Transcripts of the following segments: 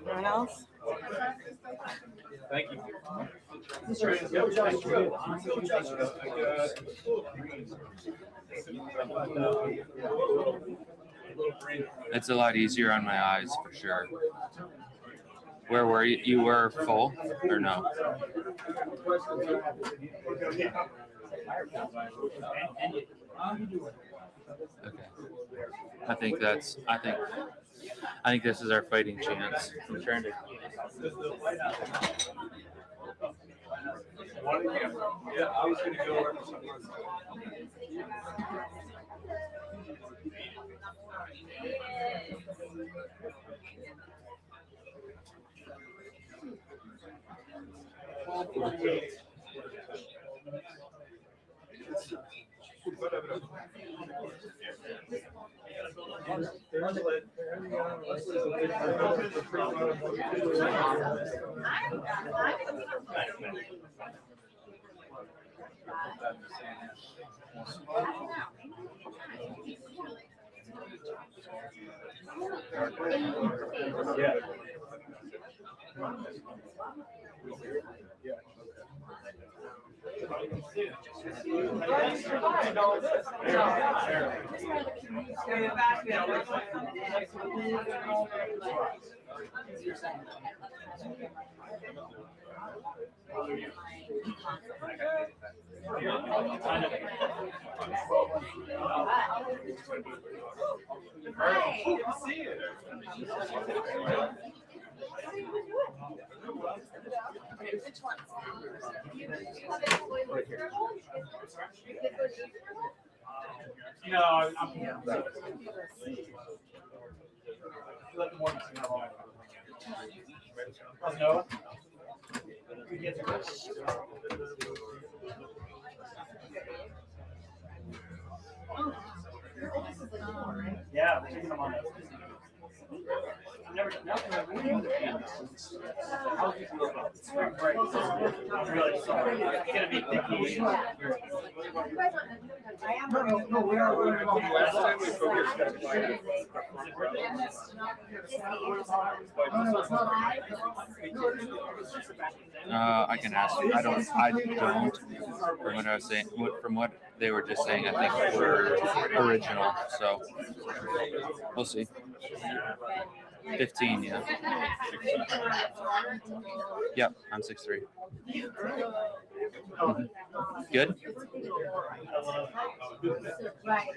Anyone else? Thank you. It's a lot easier on my eyes for sure. Where were you? You were full or no? Okay. I think this is our fighting chance. I'm trying to. Yeah, I was going to go over No, I'm let the morning no. Yeah, we're taking them on those. Never done nothing. I'm really sorry. It's gonna be picky. No, we are. Last time we focused I can ask. I don't. From what I was saying, from what they were just saying, I think we're original. So we'll see. 15, yeah. Yep, I'm 6'3". Mm-hmm. Good. Right.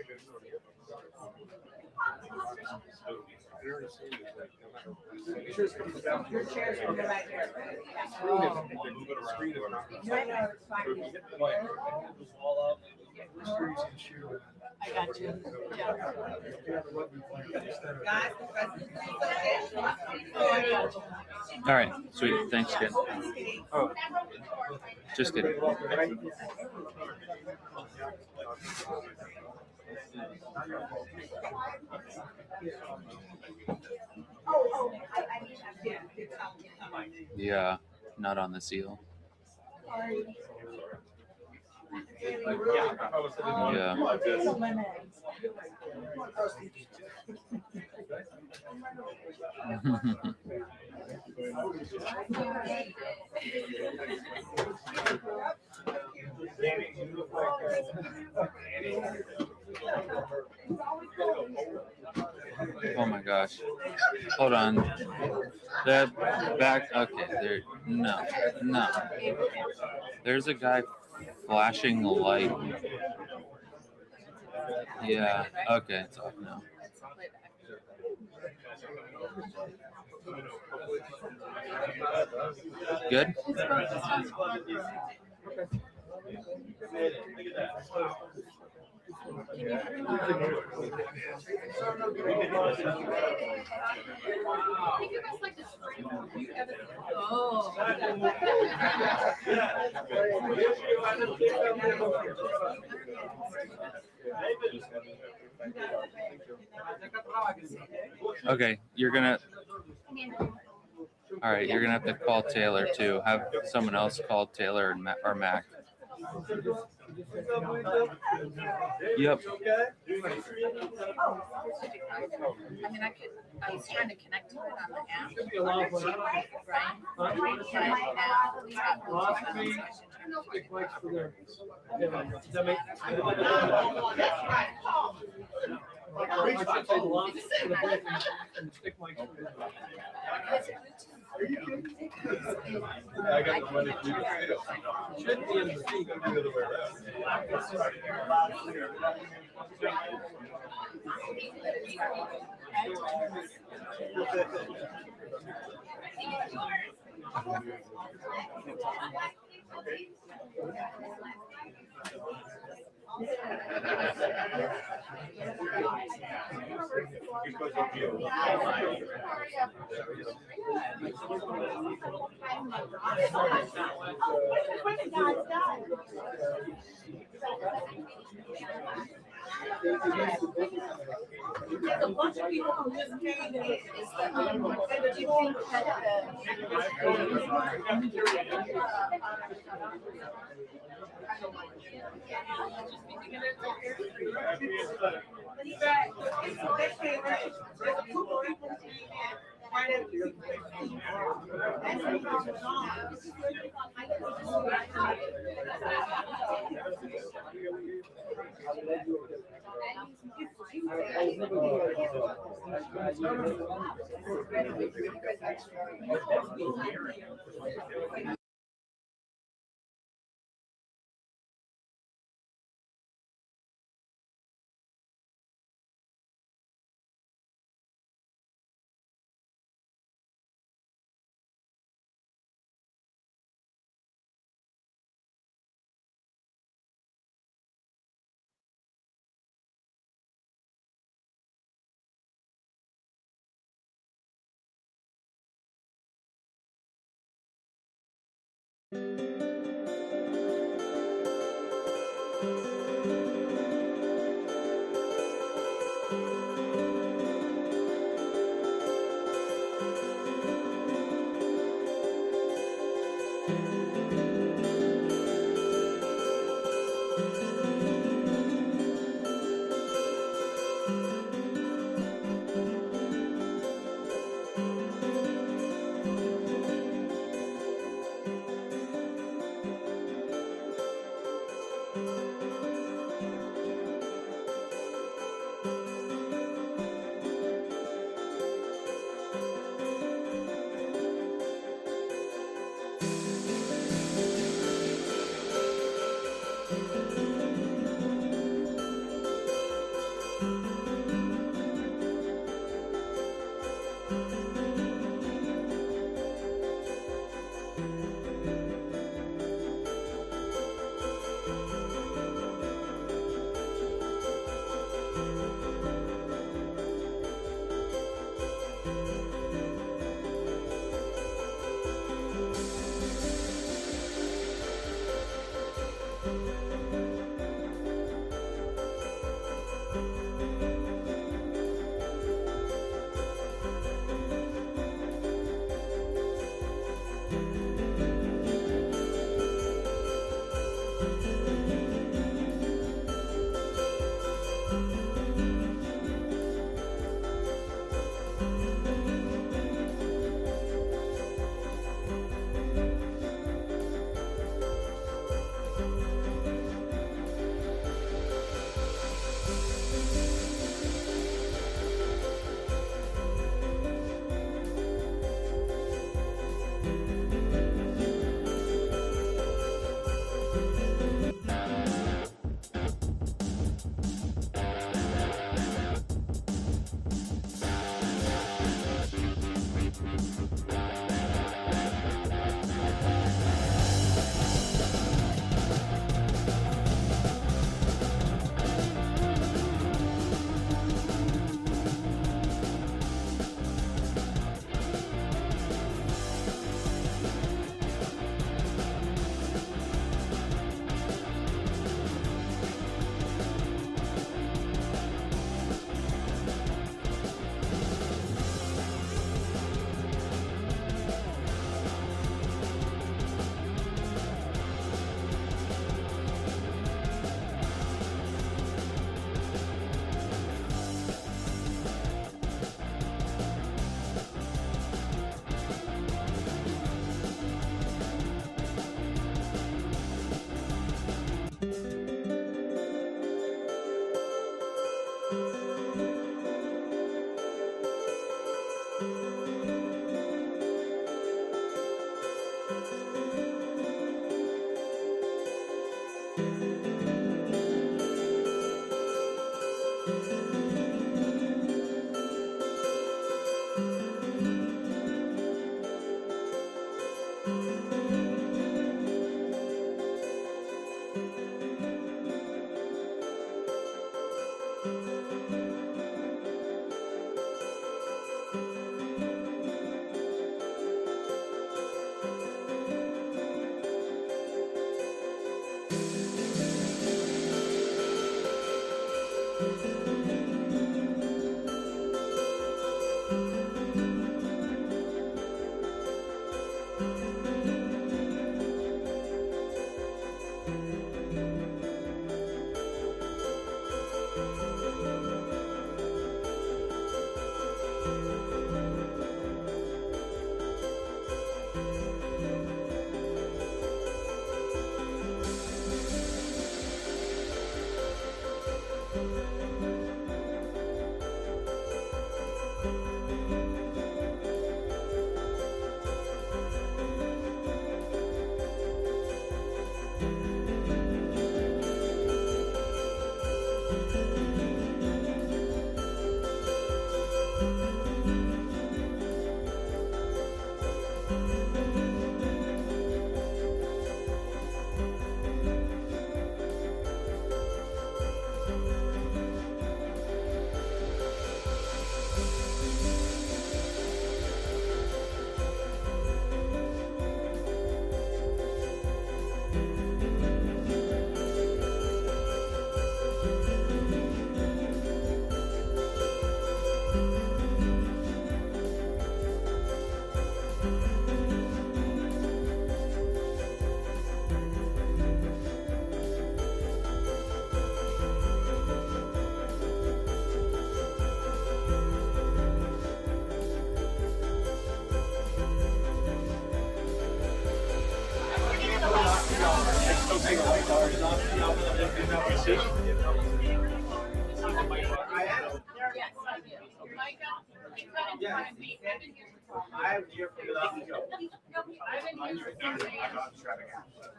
Your chair's over right there. I got you. Yeah. All right, sweet. Thanks, kid. Oh, just kidding. Yeah, not on the seal. Yeah. Oh my gosh. Hold on. That back. Okay, there. No, no. There's a guy flashing the light. Yeah. Okay, it's off now. Good. Oh. Okay, you're gonna. All right, you're gonna have to call Taylor too. Have someone else call Taylor or Mac. Yep. I mean, I was trying to connect to it on the app, right? But now it's got Bluetooth on, so I should turn I got the money to should be in the seat. Because of you. There's a bunch of people who just came in. Do you think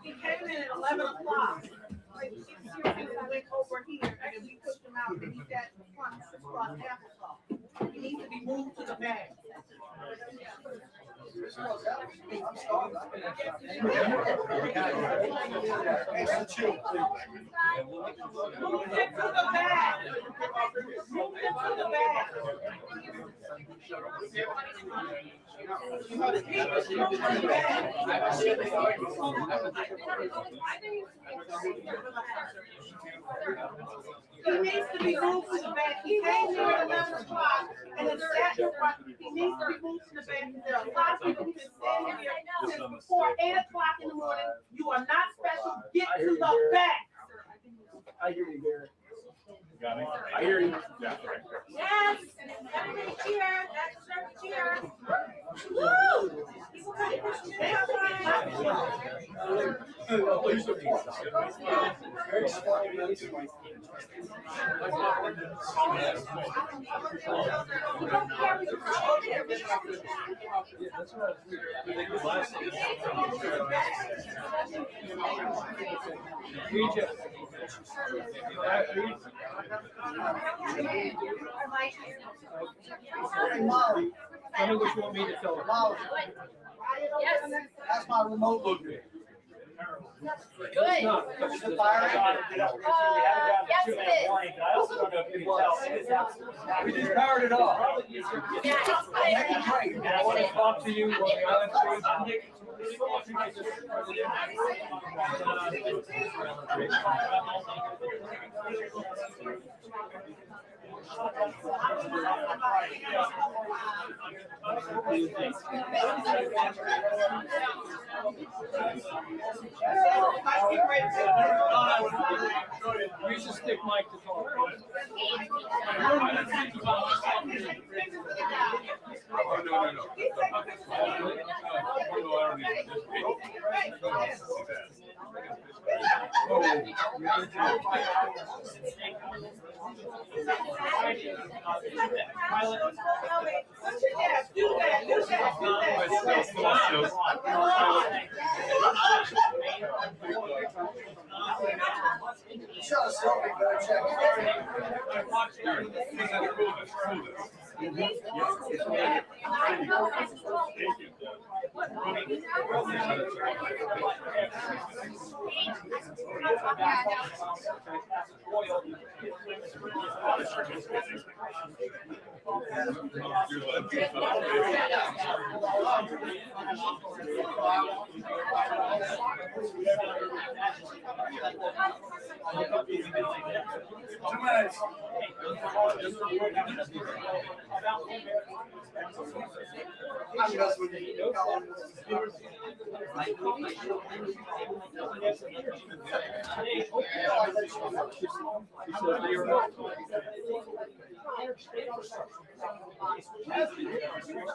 He came in at 11 o'clock. Like, he went over here, and we pushed him out, and he sat in the front, across applesauce. He needs to be moved to the back. Move him to the back. Move him to the back. He needs to be moved to the back. He came here at 11 o'clock and then sat in front. He needs to be moved to the back. There are a lot of people who've been standing here since before 8 o'clock in the morning. You are not special. Get to the back. I hear you, Gary. Got it? I hear you. Yeah. Yes. Everybody cheer. That's cheer. Woo! People got to push their hands Very smart. Tell me what you want me to tell her. Yes. That's my remote locator. Good. No, Is it firing? Yes, it is. I also don't know if you can tell. We just powered it off. Yes. And I want to talk to you on the island street. Use the stick mic to talk. Oh, no. Shut us up and go check.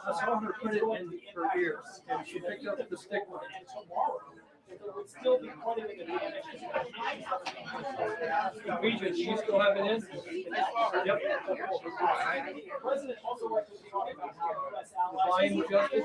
I saw her put it in her ears, and she picked up the stick with it. Region, do you still have it in? Yep. Volume adjusted?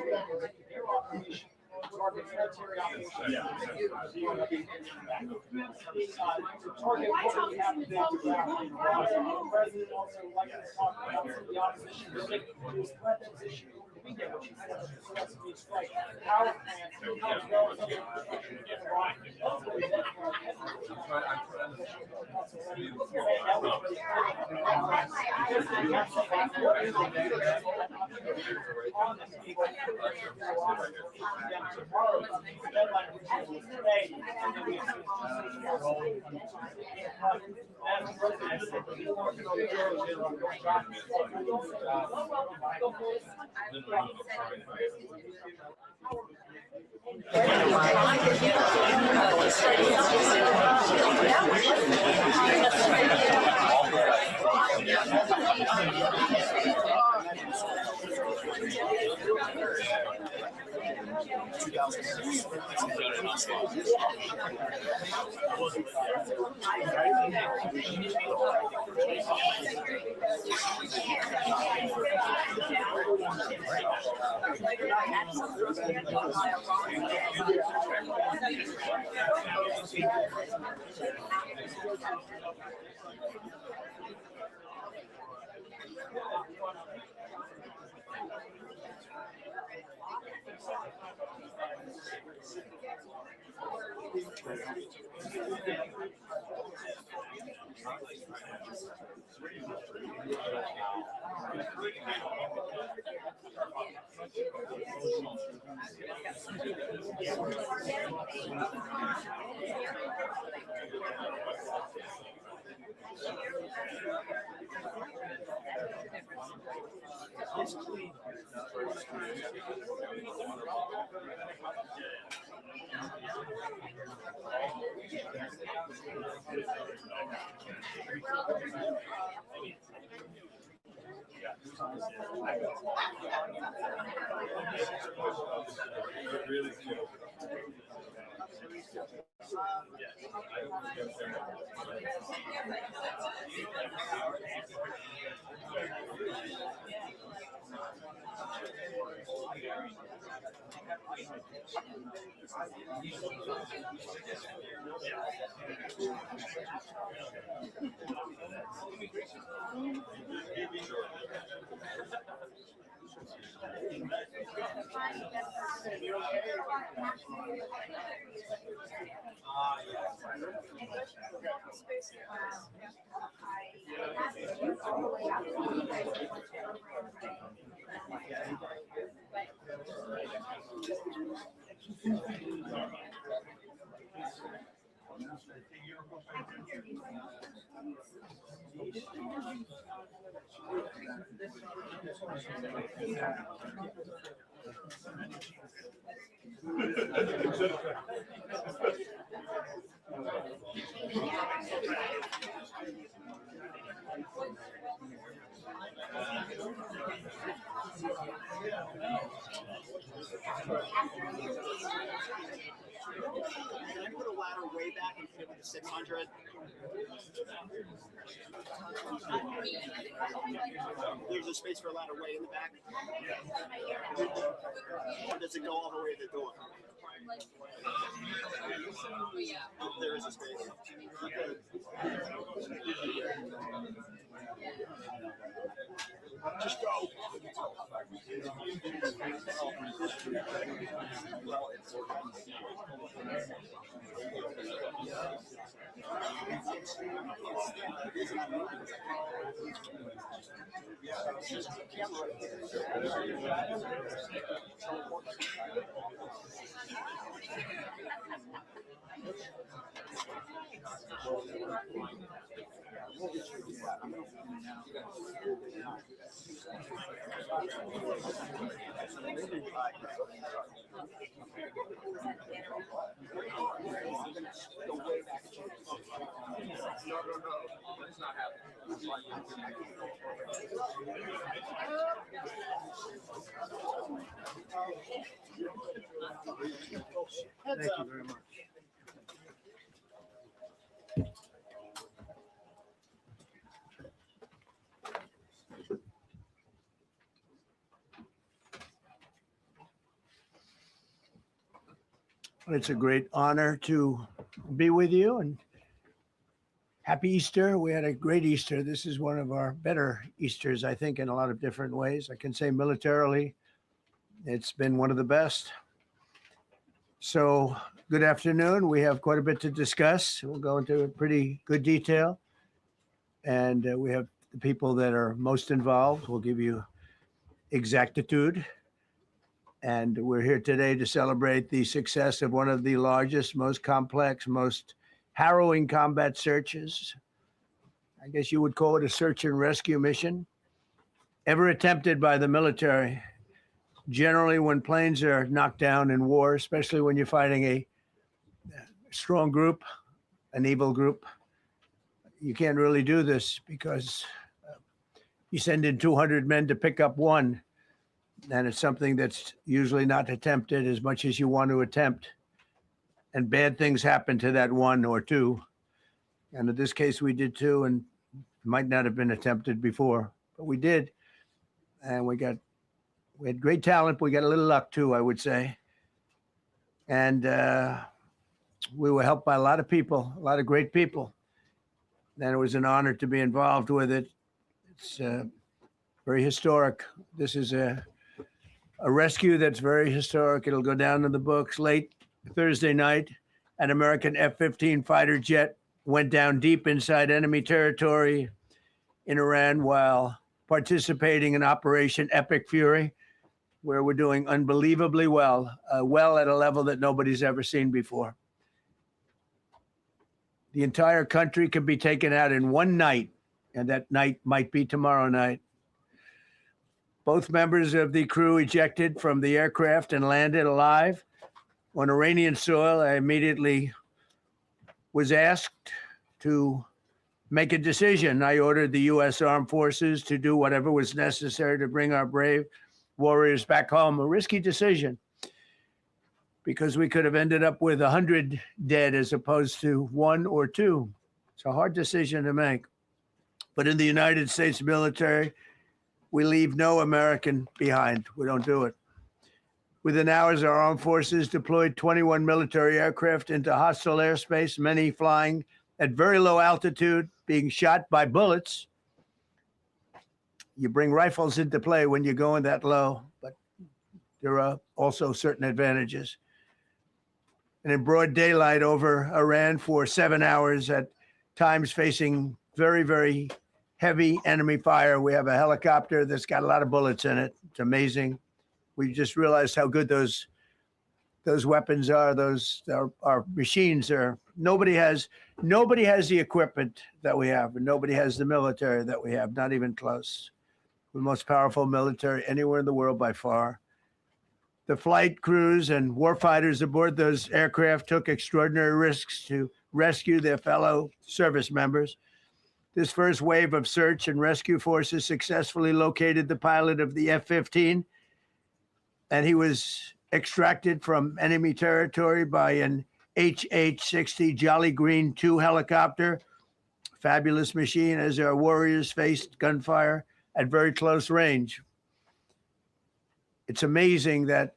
Can I put a ladder way back and 600. There's a space for a ladder way in the back. Or does it go all the way to the door? There is a space. Just go. Thank you very much. It's a great honor to be with you, and happy Easter. We had a great Easter. This is one of our better Easters, I think, in a lot of different ways. I can say militarily, it's been one of the best. So good afternoon. We have quite a bit to discuss. We'll go into pretty good detail. And we have the people that are most involved. We'll give you exactitude. And we're here today to celebrate the success of one of the largest, most complex, most harrowing combat searches. I guess you would call it a search and rescue mission ever attempted by the military. Generally, when planes are knocked down in war, especially when you're fighting a strong group, an evil group, you can't really do this because you send in 200 men to pick up one. And it's something that's usually not attempted as much as you want to attempt. And bad things happen to that one or two. And in this case, we did two, and might not have been attempted before, but we did. And we had great talent. We got a little luck too, I would say. And we were helped by a lot of people, a lot of great people. And it was an honor to be involved with it. It's very historic. This is a rescue that's very historic. It'll go down in the books. Late Thursday night, an American F-15 fighter jet went down deep inside enemy territory in Iran while participating in Operation Epic Fury, where we're doing unbelievably well, well at a level that nobody's ever seen before. The entire country could be taken out in one night, and that night might be tomorrow night. Both members of the crew ejected from the aircraft and landed alive on Iranian soil. I immediately was asked to make a decision. I ordered the U.S. Armed Forces to do whatever was necessary to bring our brave warriors back home. A risky decision because we could have ended up with 100 dead as opposed to one or two. It's a hard decision to make. But in the United States military, we leave no American behind. We don't do it. Within hours, our armed forces deployed 21 military aircraft into hostile airspace, many flying at very low altitude, being shot by bullets. You bring rifles into play when you're going that low, but there are also certain advantages. And in broad daylight over Iran for 7 hours, at times facing very, very heavy enemy fire. We have a helicopter that's got a lot of bullets in it. It's amazing. We just realized how good those weapons are. Those our machines are. Nobody has the equipment that we have, and nobody has the military that we have. Not even close. We're the most powerful military anywhere in the world by far. The flight crews and warfighters aboard those aircraft took extraordinary risks to rescue their fellow service members. This first wave of search and rescue forces successfully located the pilot of the F-15, and he was extracted from enemy territory by an HH-60 Jolly Green 2 helicopter. Fabulous machine as our warriors faced gunfire at very close range. It's amazing that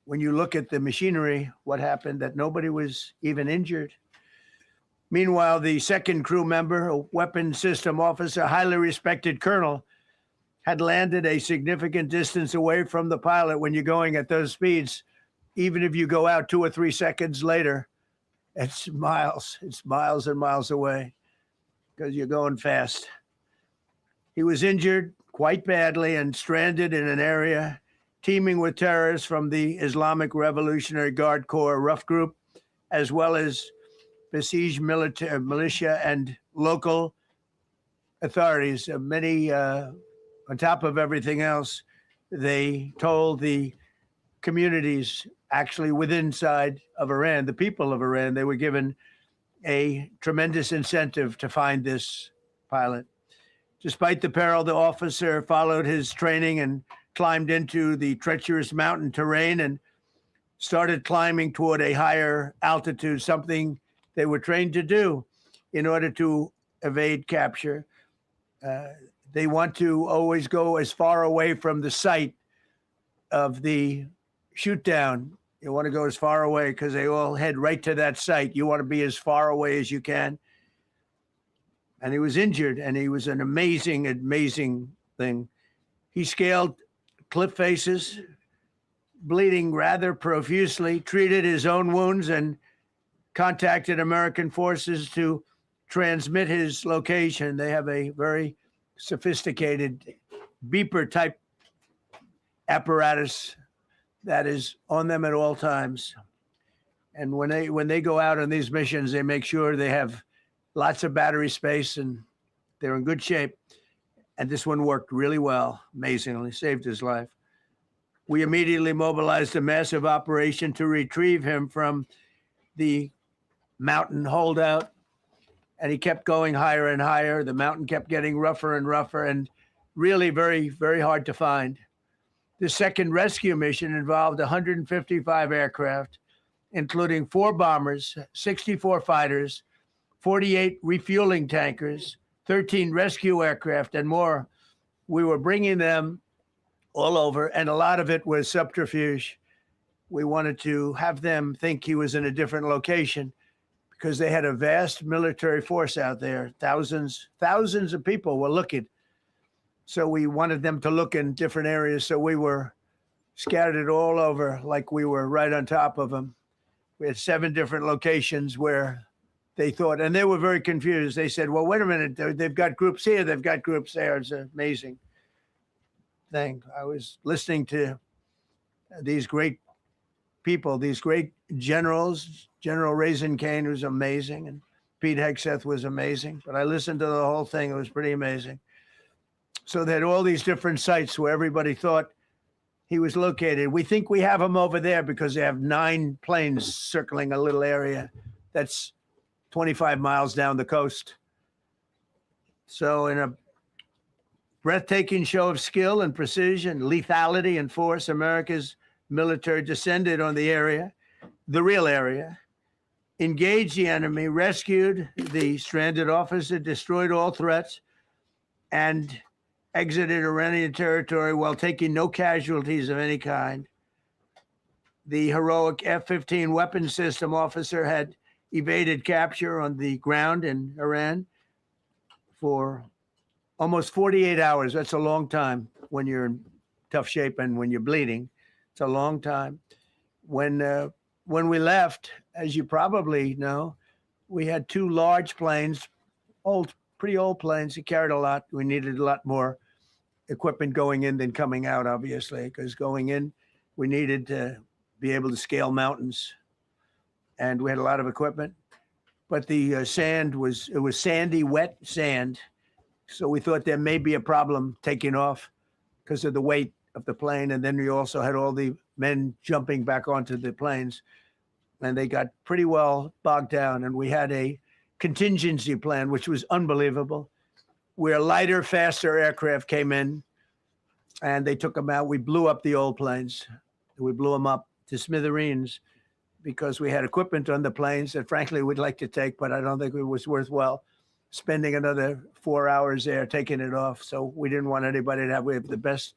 when you look at the machinery, what happened, that nobody was even injured. Meanwhile, the second crew member, a weapons system officer, highly respected colonel, had landed a significant distance away from the pilot. When you're going at those speeds, even if you go out 2 or 3 seconds later, it's miles and miles away because you're going fast. He was injured quite badly and stranded in an area teeming with terrorists from the Islamic Revolutionary Guard Corps rough group, as well as besieged militia and local authorities. Many, on top of everything else, they told the communities actually within side of Iran, the people of Iran, they were given a tremendous incentive to find this pilot. Despite the peril, the officer followed his training and climbed into the treacherous mountain terrain and started climbing toward a higher altitude, something they were trained to do in order to evade capture. They want to always go as far away from the site of the shoot down. You want to go as far away because they all head right to that site. You want to be as far away as you can. And he was injured, and he was an amazing, amazing thing. He scaled cliff faces, bleeding rather profusely, treated his own wounds, and contacted American forces to transmit his location. They have a very sophisticated beeper type apparatus that is on them at all times. And when they go out on these missions, they make sure they have lots of battery space and they're in good shape. And this one worked really well, amazingly, saved his life. We immediately mobilized a massive operation to retrieve him from the mountain holdout. And he kept going higher and higher. The mountain kept getting rougher and rougher and really very, very hard to find. The second rescue mission involved 155 aircraft, including 4 bombers, 64 fighters, 48 refueling tankers, 13 rescue aircraft, and more. We were bringing them all over, and a lot of it was subterfuge. We wanted to have them think he was in a different location because they had a vast military force out there. Thousands of people were looking. So we wanted them to look in different areas. So we were scattered all over like we were right on top of them. We had 7 different locations where they thought, and they were very confused. They said, well, wait a minute, they've got groups here, they've got groups there. It's an amazing thing. I was listening to these great people, these great generals. General Raisin Kane was amazing, and Pete Hegseth was amazing. But I listened to the whole thing. It was pretty amazing. So they had all these different sites where everybody thought he was located. We think we have him over there because they have 9 planes circling a little area that's 25 miles down the coast. So in a breathtaking show of skill and precision, lethality and force, America's military descended on the area, the real area, engaged the enemy, rescued the stranded officer, destroyed all threats, and exited Iranian territory while taking no casualties of any kind. The heroic F-15 weapons system officer had evaded capture on the ground in Iran for almost 48 hours. That's a long time when you're in tough shape and when you're bleeding. It's a long time. When we left, as you probably know, we had 2 large planes, pretty old planes. It carried a lot. We needed a lot more equipment going in than coming out, obviously, because going in, we needed to be able to scale mountains. And we had a lot of equipment. But the sand was sandy, wet sand. So we thought there may be a problem taking off because of the weight of the plane. And then we also had all the men jumping back onto the planes. And they got pretty well bogged down. And we had a contingency plan, which was unbelievable, where lighter, faster aircraft came in and they took them out. We blew up the old planes. We blew them up to smithereens. because we had equipment on the planes that frankly we'd like to take, but I don't think it was worthwhile spending another 4 hours there taking it off. So we didn't want anybody to have, we have the best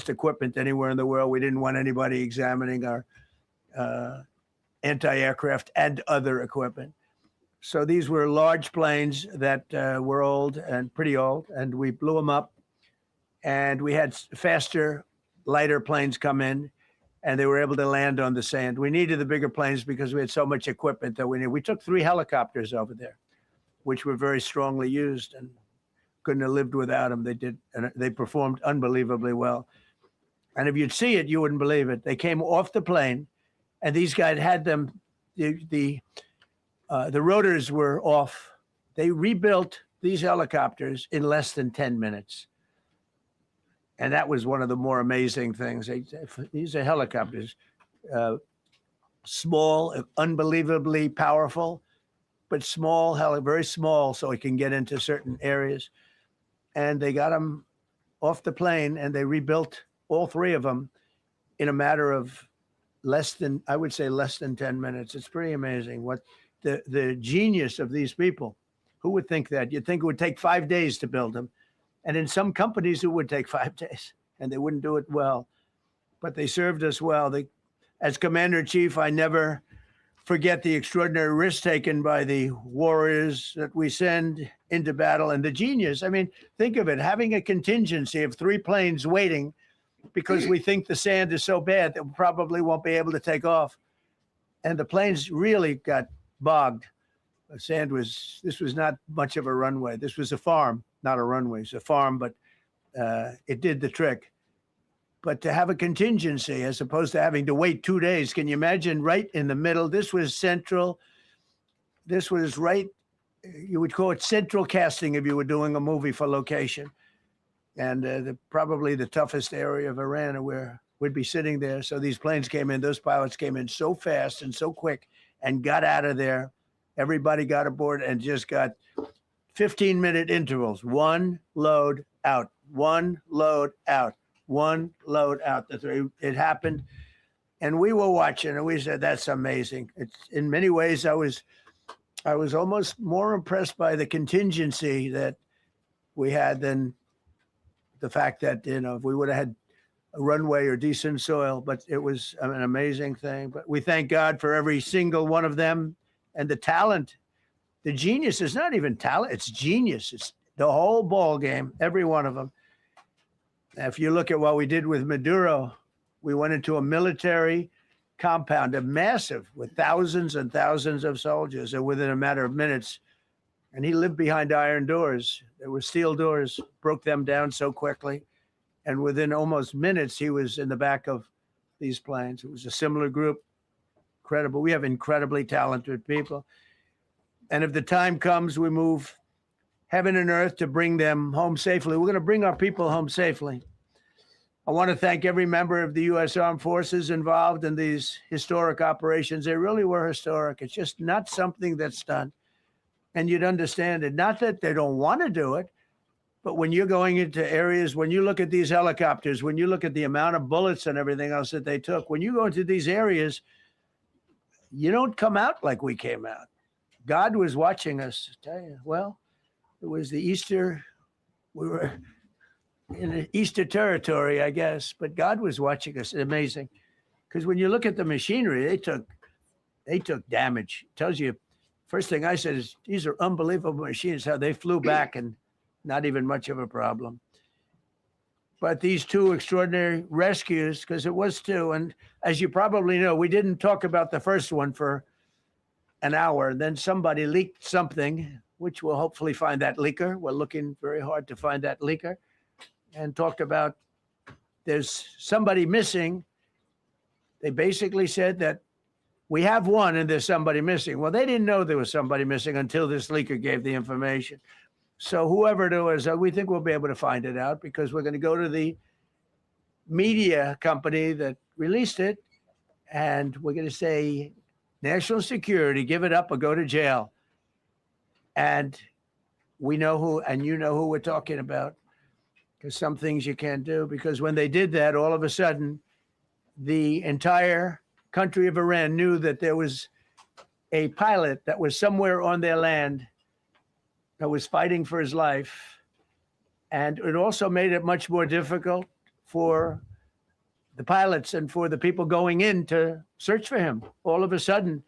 equipment anywhere in the world. We didn't want anybody examining our anti-aircraft and other equipment. So these were large planes that were old and pretty old, and we blew them up, and we had faster, lighter planes come in, and they were able to land on the sand. We needed the bigger planes because we had so much equipment that we needed. We took 3 helicopters over there, which were very strongly used and couldn't have lived without them. They did, and they performed unbelievably well. And if you'd see it, you wouldn't believe it. They came off the plane, and these guys had them. The rotors were off. They rebuilt these helicopters in less than 10 minutes. And that was one of the more amazing things. These are helicopters, small, unbelievably powerful, but small, very small, so it can get into certain areas. And they got them off the plane, and they rebuilt all 3 of them in a matter of less than 10 minutes. It's pretty amazing what the genius of these people. Who would think that? You'd think it would take 5 days to build them. And in some companies, it would take 5 days, and they wouldn't do it well. But they served us well. As Commander-in-Chief, I never forget the extraordinary risk taken by the warriors that we send into battle, and the genius. I mean, think of it, having a contingency of 3 planes waiting because we think the sand is so bad that we probably won't be able to take off. And the planes really got bogged. This was not much of a runway. This was a farm, not a runway. It's a farm, but it did the trick. But to have a contingency as opposed to having to wait 2 days, can you imagine, right in the middle? This was central. This was right, you would call it central casting if you were doing a movie for location. And probably the toughest area of Iran where we'd be sitting there. So these planes came in, those pilots came in so fast and so quick and got out of there. Everybody got aboard and just got 15-minute intervals. 1 load out, 1 load out, 1 load out. It happened. And we were watching and we said, that's amazing. It's, in many ways, I was almost more impressed by the contingency that we had than the fact that, if we would have had a runway or decent soil, but it was an amazing thing. But we thank God for every single one of them. And the talent, the genius is not even talent, it's genius. It's the whole ball game, every one of them. If you look at what we did with Maduro, we went into a military compound, a massive, with thousands and thousands of soldiers, and within a matter of minutes, and he lived behind iron doors. There were steel doors, broke them down so quickly. And within almost minutes, he was in the back of these planes. It was a similar group. Incredible. We have incredibly talented people. And if the time comes, we move heaven and earth to bring them home safely. We're going to bring our people home safely. I want to thank every member of the U.S. Armed Forces involved in these historic operations. They really were historic. It's just not something that's done. And you'd understand it. Not that they don't want to do it, but when you're going into areas, when you look at these helicopters, when you look at the amount of bullets and everything else that they took, when you go into these areas, you don't come out like we came out. God was watching us. I tell you, well, it was the Easter. We were in Easter territory, I guess, but God was watching us. Amazing, because when you look at the machinery, they took damage. It tells you. First thing I said is these are unbelievable machines. How they flew back and not even much of a problem. But these 2 extraordinary rescues, because it was 2, and as you probably know, we didn't talk about the first one for an hour. And then somebody leaked something, which we'll hopefully find that leaker. We're looking very hard to find that leaker. And talked about there's somebody missing. They basically said that we have one and there's somebody missing. Well, they didn't know there was somebody missing until this leaker gave the information. So whoever it was, we think we'll be able to find it out because we're going to go to the media company that released it, and we're going to say, national security, give it up or go to jail. And we know who, and you know who we're talking about, because some things you can't do. Because when they did that, all of a sudden, the entire country of Iran knew that there was a pilot that was somewhere on their land that was fighting for his life. And it also made it much more difficult for the pilots and for the people going in to search for him. All of a sudden,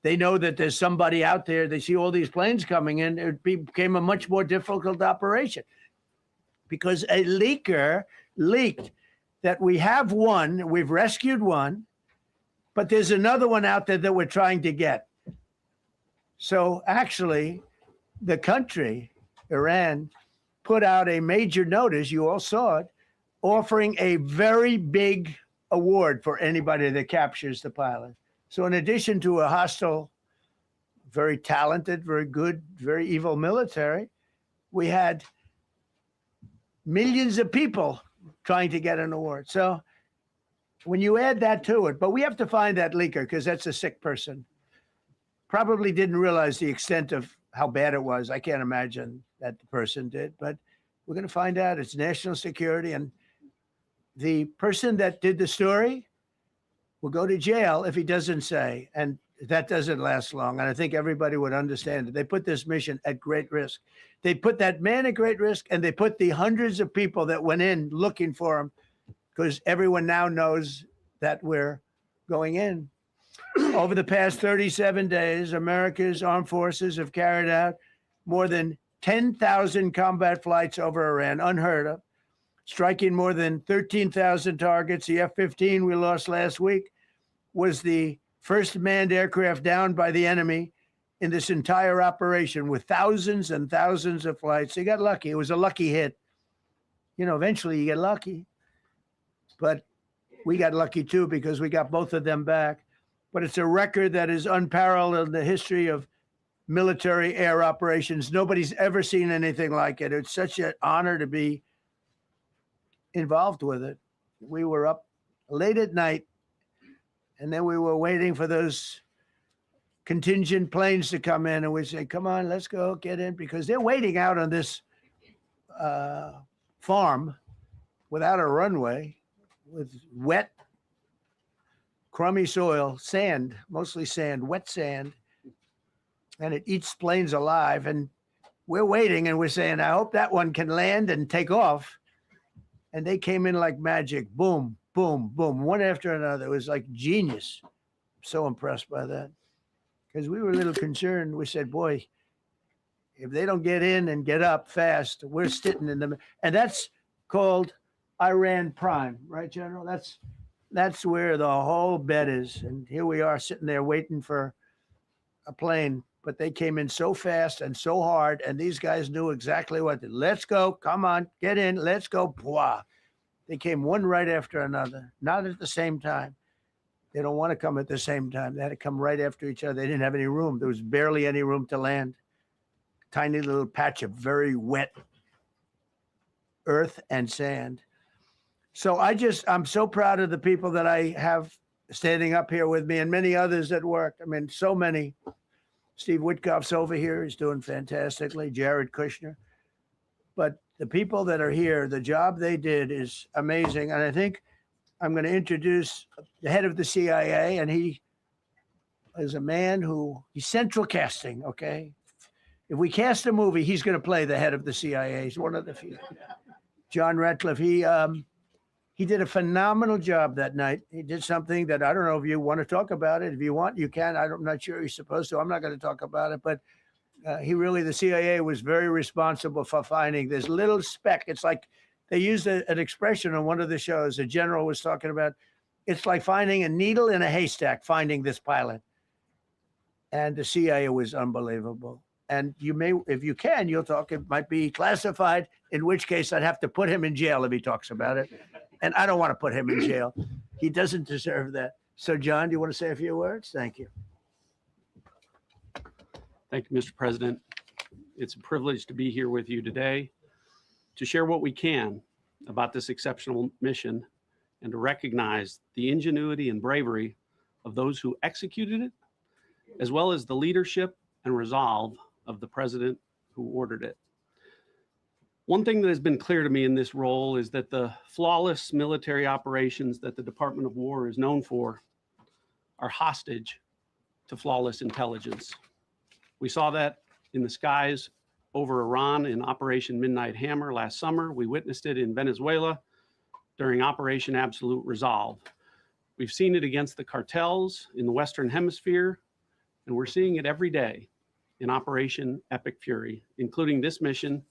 they know that there's somebody out there. They see all these planes coming in. It became a much more difficult operation because a leaker leaked that we have one, we've rescued one, but there's another one out there that we're trying to get. So actually, the country, Iran, put out a major notice, you all saw it, offering a very big award for anybody that captures the pilot. So in addition to a hostile, very talented, very good, very evil military, we had millions of people trying to get an award. So when you add that to it, but we have to find that leaker because that's a sick person. Probably didn't realize the extent of how bad it was. I can't imagine that the person did, but we're going to find out. It's national security, and the person that did the story will go to jail if he doesn't say, and that doesn't last long. And I think everybody would understand it. They put this mission at great risk. They put that man at great risk, and they put the hundreds of people that went in looking for him, because everyone now knows that we're going in. Over the past 37 days, America's armed forces have carried out more than 10,000 combat flights over Iran, unheard of, striking more than 13,000 targets. The F-15 we lost last week was the first manned aircraft downed by the enemy in this entire operation, with thousands and thousands of flights. They got lucky. It was a lucky hit. You know, eventually you get lucky. But we got lucky too because we got both of them back. But it's a record that is unparalleled in the history of military air operations. Nobody's ever seen anything like it. It's such an honor to be involved with it. We were up late at night, and then we were waiting for those contingent planes to come in, and we say, come on, let's go, get in, because they're waiting out on this farm without a runway, with wet, crummy soil, sand, mostly sand, wet sand, and it eats planes alive. And we're waiting, and we're saying, I hope that one can land and take off. And they came in like magic, boom, boom, boom, one after another. It was like genius. So impressed by that, because we were a little concerned. We said, boy, if they don't get in and get up fast, we're sitting in them. And that's called Iran Prime, right, General? That's where the whole bet is. And here we are sitting there waiting for a plane, but they came in so fast and so hard, and these guys knew exactly what to, let's go, come on, get in, let's go. Blah. They came one right after another, not at the same time. They don't want to come at the same time. They had to come right after each other. They didn't have any room. There was barely any room to land. Tiny little patch of very wet earth and sand. So I'm so proud of the people that I have standing up here with me, and many others that worked. I mean, so many. Steve Witkoff's over here. He's doing fantastically. Jared Kushner. But the people that are here, the job they did is amazing. And I think I'm going to introduce the head of the CIA, and he is a man he's central casting, okay? If we cast a movie, he's going to play the head of the CIA. He's one of the few. John Ratcliffe, he did a phenomenal job that night. He did something that I don't know if you want to talk about it. If you want, you can. I'm not sure you're supposed to. I'm not going to talk about it. But the CIA was very responsible for finding this little speck. It's like they used an expression on one of the shows. A general was talking about, it's like finding a needle in a haystack, finding this pilot. And the CIA was unbelievable. And you may, if you can, you'll talk. It might be classified, in which case I'd have to put him in jail if he talks about it. And I don't want to put him in jail. He doesn't deserve that. So, John, do you want to say a few words? Thank you. Thank you, Mr. President. It's a privilege to be here with you today to share what we can about this exceptional mission and to recognize the ingenuity and bravery of those who executed it, as well as the leadership and resolve of the president who ordered it. One thing that has been clear to me in this role is that the flawless military operations that the Department of War is known for are hostage to flawless intelligence. We saw that in the skies over Iran in Operation Midnight Hammer last summer. We witnessed it in Venezuela during Operation Absolute Resolve. We've seen it against the cartels in the Western Hemisphere, and we're seeing it every day in Operation Epic Fury, including this mission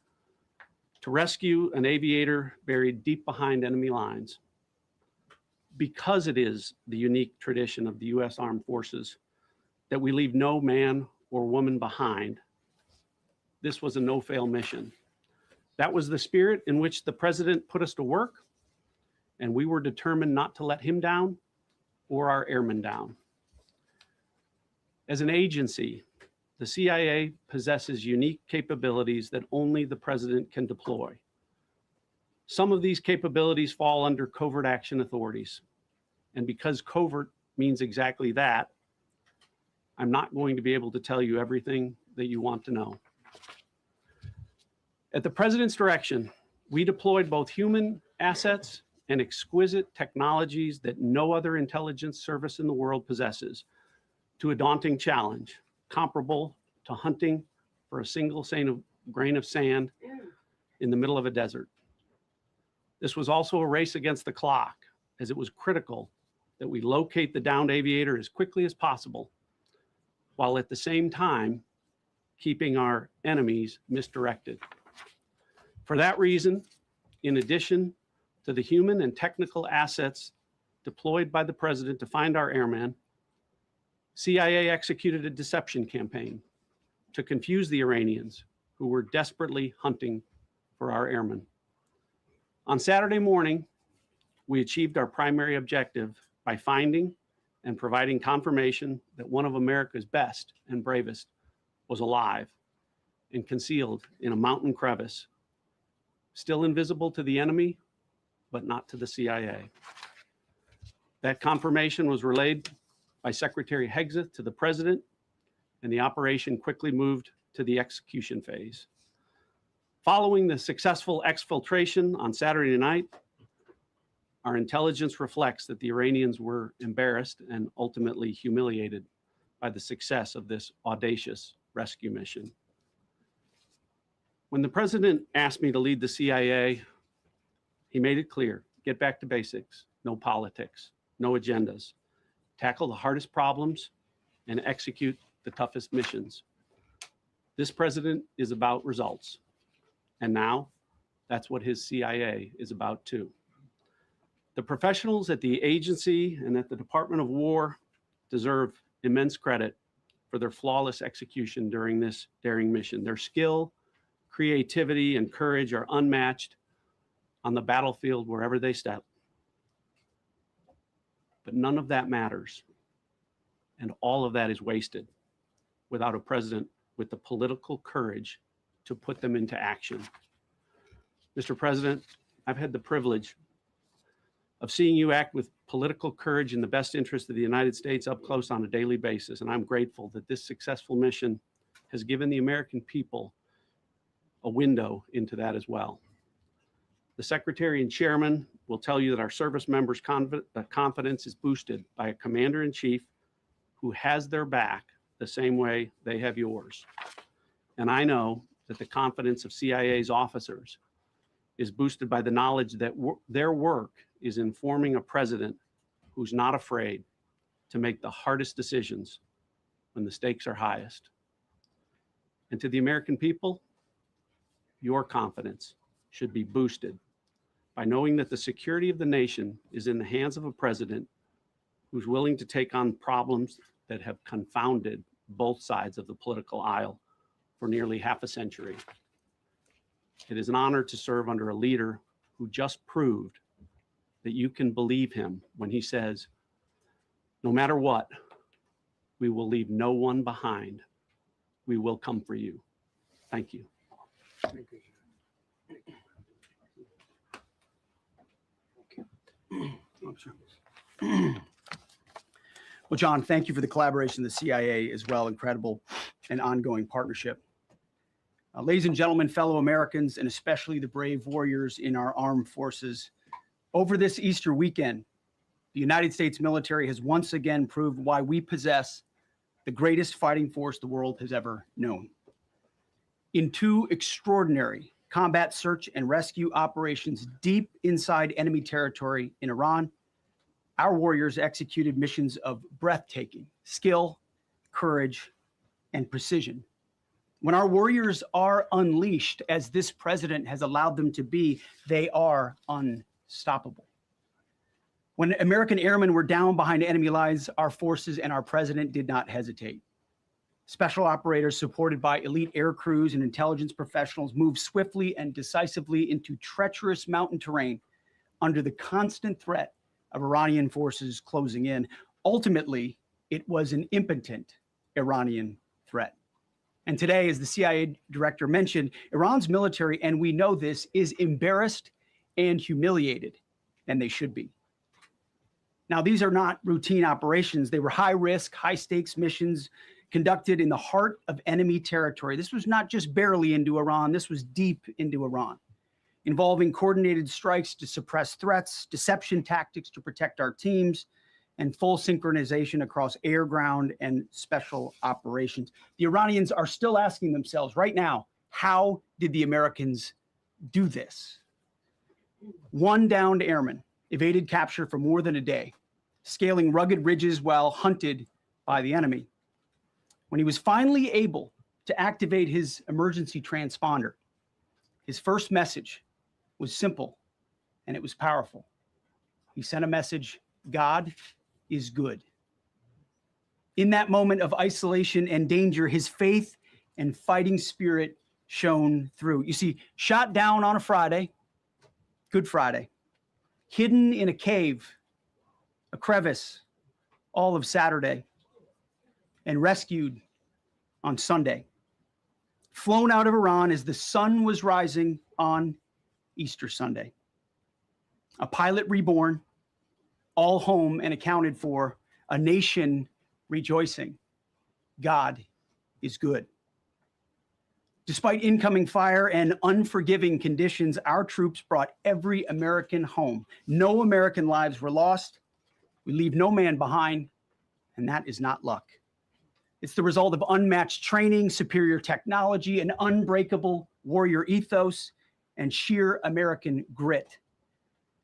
to rescue an aviator buried deep behind enemy lines. Because it is the unique tradition of the U.S. Armed Forces that we leave no man or woman behind, this was a no-fail mission. That was the spirit in which the president put us to work, and we were determined not to let him down or our airmen down. As an agency, the CIA possesses unique capabilities that only the president can deploy. Some of these capabilities fall under covert action authorities. And because covert means exactly that, I'm not going to be able to tell you everything that you want to know. At the president's direction, we deployed both human assets and exquisite technologies that no other intelligence service in the world possesses to a daunting challenge, comparable to hunting for a single grain of sand in the middle of a desert. This was also a race against the clock, as it was critical that we locate the downed aviator as quickly as possible, while at the same time keeping our enemies misdirected. For that reason, in addition to the human and technical assets deployed by the president to find our airmen, CIA executed a deception campaign to confuse the Iranians who were desperately hunting for our airmen. On Saturday morning, we achieved our primary objective by finding and providing confirmation that one of America's best and bravest was alive and concealed in a mountain crevice, still invisible to the enemy, but not to the CIA. That confirmation was relayed by Secretary Hegseth to the president, and the operation quickly moved to the execution phase. Following the successful exfiltration on Saturday night, our intelligence reflects that the Iranians were embarrassed and ultimately humiliated by the success of this audacious rescue mission. When the president asked me to lead the CIA, he made it clear: get back to basics, no politics, no agendas, tackle the hardest problems, and execute the toughest missions. This president is about results. And now that's what his CIA is about too. The professionals at the agency and at the Department of War deserve immense credit for their flawless execution during this daring mission. Their skill, creativity, and courage are unmatched on the battlefield wherever they step. But none of that matters. And all of that is wasted without a president with the political courage to put them into action. Mr. President, I've had the privilege of seeing you act with political courage in the best interest of the United States up close on a daily basis, and I'm grateful that this successful mission has given the American people a window into that as well. The Secretary and Chairman will tell you that our service members' confidence is boosted by a Commander-in-Chief who has their back the same way they have yours. And I know that the confidence of CIA's officers is boosted by the knowledge that their work is informing a president who's not afraid to make the hardest decisions when the stakes are highest. And to the American people, your confidence should be boosted by knowing that the security of the nation is in the hands of a president who's willing to take on problems that have confounded both sides of the political aisle for nearly half a century. It is an honor to serve under a leader who just proved that you can believe him when he says, no matter what, we will leave no one behind. We will come for you. Thank you. Thank you. Well, John, thank you for the collaboration of the CIA as well. Incredible and ongoing partnership. Ladies and gentlemen, fellow Americans, and especially the brave warriors in our armed forces, over this Easter weekend, the United States military has once again proved why we possess the greatest fighting force the world has ever known. In 2 extraordinary combat search and rescue operations deep inside enemy territory in Iran, our warriors executed missions of breathtaking skill, courage, and precision. When our warriors are unleashed, as this president has allowed them to be, they are unstoppable. When American airmen were down behind enemy lines, our forces and our president did not hesitate. Special operators supported by elite air crews and intelligence professionals moved swiftly and decisively into treacherous mountain terrain under the constant threat of Iranian forces closing in. Ultimately, it was an impotent Iranian threat. And today, as the CIA director mentioned, Iran's military, and we know this, is embarrassed and humiliated, and they should be. Now, these are not routine operations. They were high-risk, high-stakes missions conducted in the heart of enemy territory. This was not just barely into Iran. This was deep into Iran, involving coordinated strikes to suppress threats, deception tactics to protect our teams, and full synchronization across air, ground, and special operations. The Iranians are still asking themselves right now, how did the Americans do this? One downed airman evaded capture for more than a day, scaling rugged ridges while hunted by the enemy. When he was finally able to activate his emergency transponder, his first message was simple and it was powerful. He sent a message, God is good. In that moment of isolation and danger, his faith and fighting spirit shone through. You see, shot down on a Friday, Good Friday, hidden in a cave, a crevice, all of Saturday, and rescued on Sunday. Flown out of Iran as the sun was rising on Easter Sunday. A pilot reborn, all home and accounted for, a nation rejoicing. God is good. Despite incoming fire and unforgiving conditions, our troops brought every American home. No American lives were lost. We leave no man behind, and that is not luck. It's the result of unmatched training, superior technology, an unbreakable warrior ethos, and sheer American grit.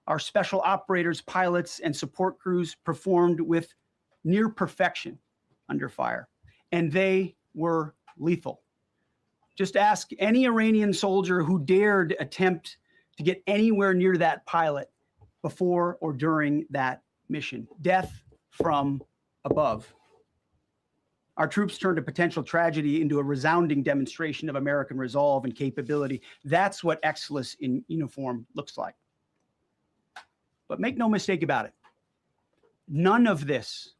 Our special operators, pilots, and support crews performed with near perfection under fire, and they were lethal. Just ask any Iranian soldier who dared attempt to get anywhere near that pilot before or during that mission. Death from above. Our troops turned a potential tragedy into a resounding demonstration of American resolve and capability. That's what excellence in uniform looks like. But make no mistake about it. None of this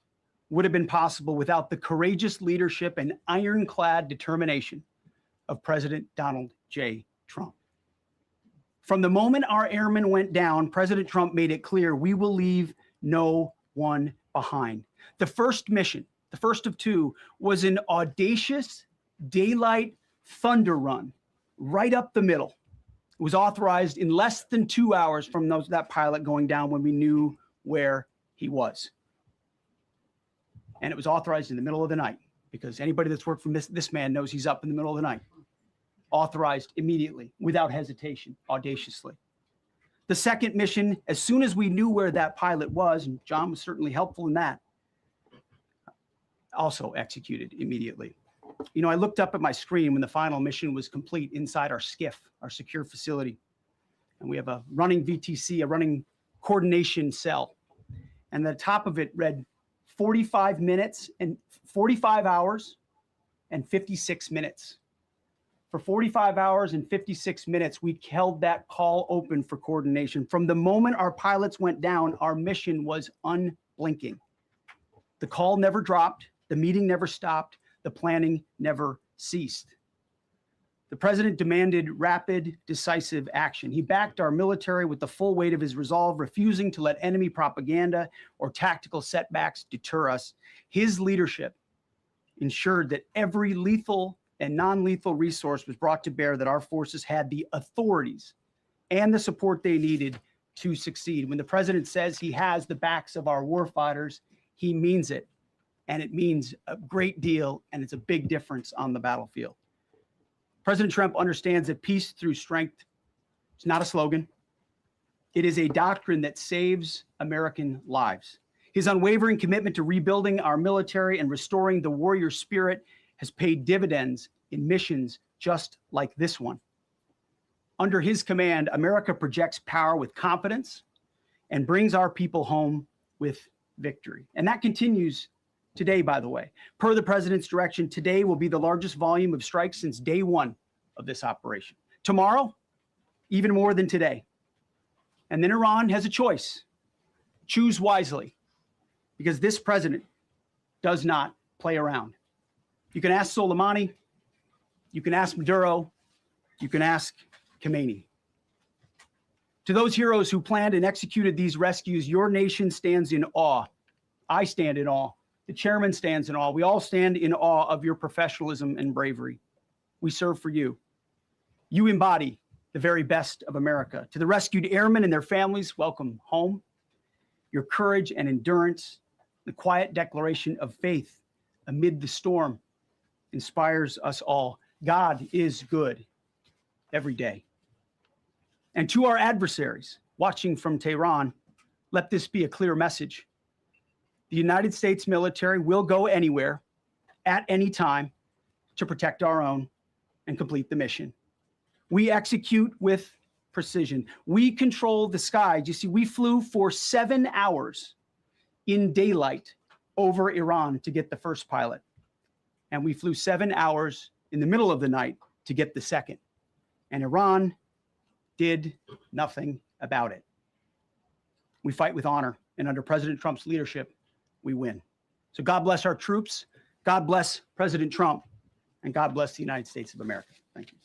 would have been possible without the courageous leadership and ironclad determination of President Donald J. Trump. From the moment our airmen went down, President Trump made it clear we will leave no one behind. The first mission, the first of 2, was an audacious daylight thunder run right up the middle. It was authorized in less than 2 hours from that pilot going down when we knew where he was. And it was authorized in the middle of the night because anybody that's worked for this man knows he's up in the middle of the night. Authorized immediately, without hesitation, audaciously. The second mission, as soon as we knew where that pilot was, and John was certainly helpful in that, also executed immediately. You know, I looked up at my screen when the final mission was complete inside our SCIF, our secure facility. And we have a running VTC, a running coordination cell. And the top of it read 45 minutes and 45 hours and 56 minutes. For 45 hours and 56 minutes, we held that call open for coordination. From the moment our pilots went down, our mission was unblinking. The call never dropped. The meeting never stopped. The planning never ceased. The president demanded rapid, decisive action. He backed our military with the full weight of his resolve, refusing to let enemy propaganda or tactical setbacks deter us. His leadership ensured that every lethal and non-lethal resource was brought to bear, that our forces had the authorities and the support they needed to succeed. When the president says he has the backs of our warfighters, he means it. And it means a great deal, and it's a big difference on the battlefield. President Trump understands that peace through strength is not a slogan. It is a doctrine that saves American lives. His unwavering commitment to rebuilding our military and restoring the warrior spirit has paid dividends in missions just like this one. Under his command, America projects power with confidence and brings our people home with victory. And that continues today, by the way. Per the president's direction, today will be the largest volume of strikes since day one of this operation. Tomorrow, even more than today. And then Iran has a choice. Choose wisely, because this president does not play around. You can ask Soleimani, you can ask Maduro, you can ask Khomeini. To those heroes who planned and executed these rescues, your nation stands in awe. I stand in awe. The chairman stands in awe. We all stand in awe of your professionalism and bravery. We serve for you. You embody the very best of America. To the rescued airmen and their families, welcome home. Your courage and endurance, the quiet declaration of faith amid the storm, inspires us all. God is good every day. And to our adversaries watching from Tehran, let this be a clear message. The United States military will go anywhere, at any time, to protect our own and complete the mission. We execute with precision. We control the skies. You see, we flew for 7 hours in daylight over Iran to get the first pilot. And we flew 7 hours in the middle of the night to get the second. And Iran did nothing about it. We fight with honor, and under President Trump's leadership, we win. So God bless our troops, God bless President Trump, and God bless the United States of America. Thank you.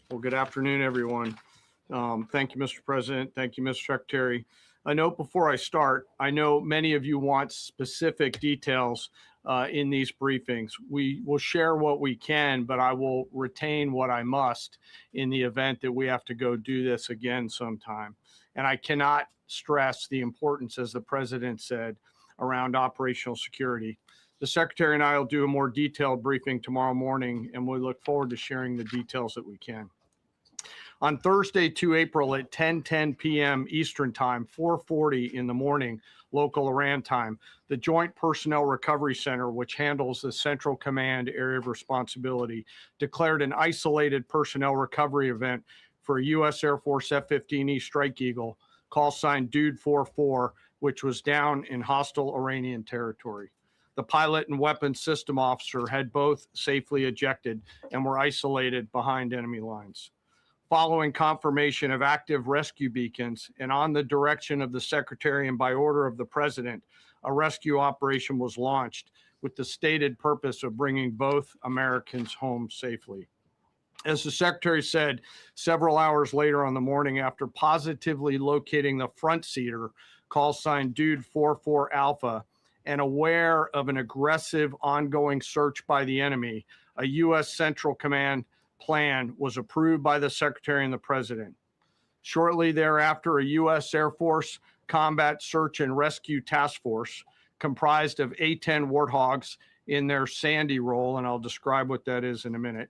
Well, good afternoon, everyone. Thank you, Mr. President. Thank you, Mr. Secretary. A note before I start, I know many of you want specific details in these briefings. We will share what we can, but I will retain what I must in the event that we have to go do this again sometime. And I cannot stress the importance, as the president said, around operational security. The secretary and I will do a more detailed briefing tomorrow morning, and we look forward to sharing the details that we can. On Thursday, 2 April at 10:10 p.m. Eastern Time, 4:40 in the morning, local Iran time, the Joint Personnel Recovery Center, which handles the Central Command area of responsibility, declared an isolated personnel recovery event for a U.S. Air Force F-15E Strike Eagle, call sign Dude 44, which was down in hostile Iranian territory. The pilot and weapons system officer had both safely ejected and were isolated behind enemy lines. Following confirmation of active rescue beacons and on the direction of the Secretary and by order of the President, a rescue operation was launched with the stated purpose of bringing both Americans home safely. As the Secretary said, several hours later on the morning after positively locating the front seater, call sign Dude 44 Alpha, and aware of an aggressive ongoing search by the enemy, a U.S. Central Command plan was approved by the Secretary and the President. Shortly thereafter, a U.S. Air Force Combat Search and Rescue Task Force comprised of A-10 Warthogs in their Sandy role, and I'll describe what that is in a minute,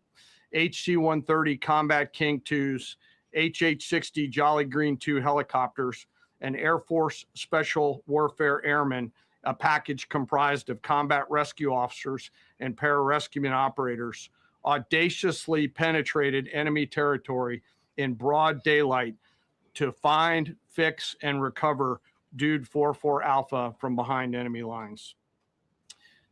HC-130 Combat King 2s, HH-60 Jolly Green 2 helicopters, and Air Force Special Warfare Airmen, a package comprised of combat rescue officers and pararescueman operators, audaciously penetrated enemy territory in broad daylight to find, fix, and recover Dude 44 Alpha from behind enemy lines.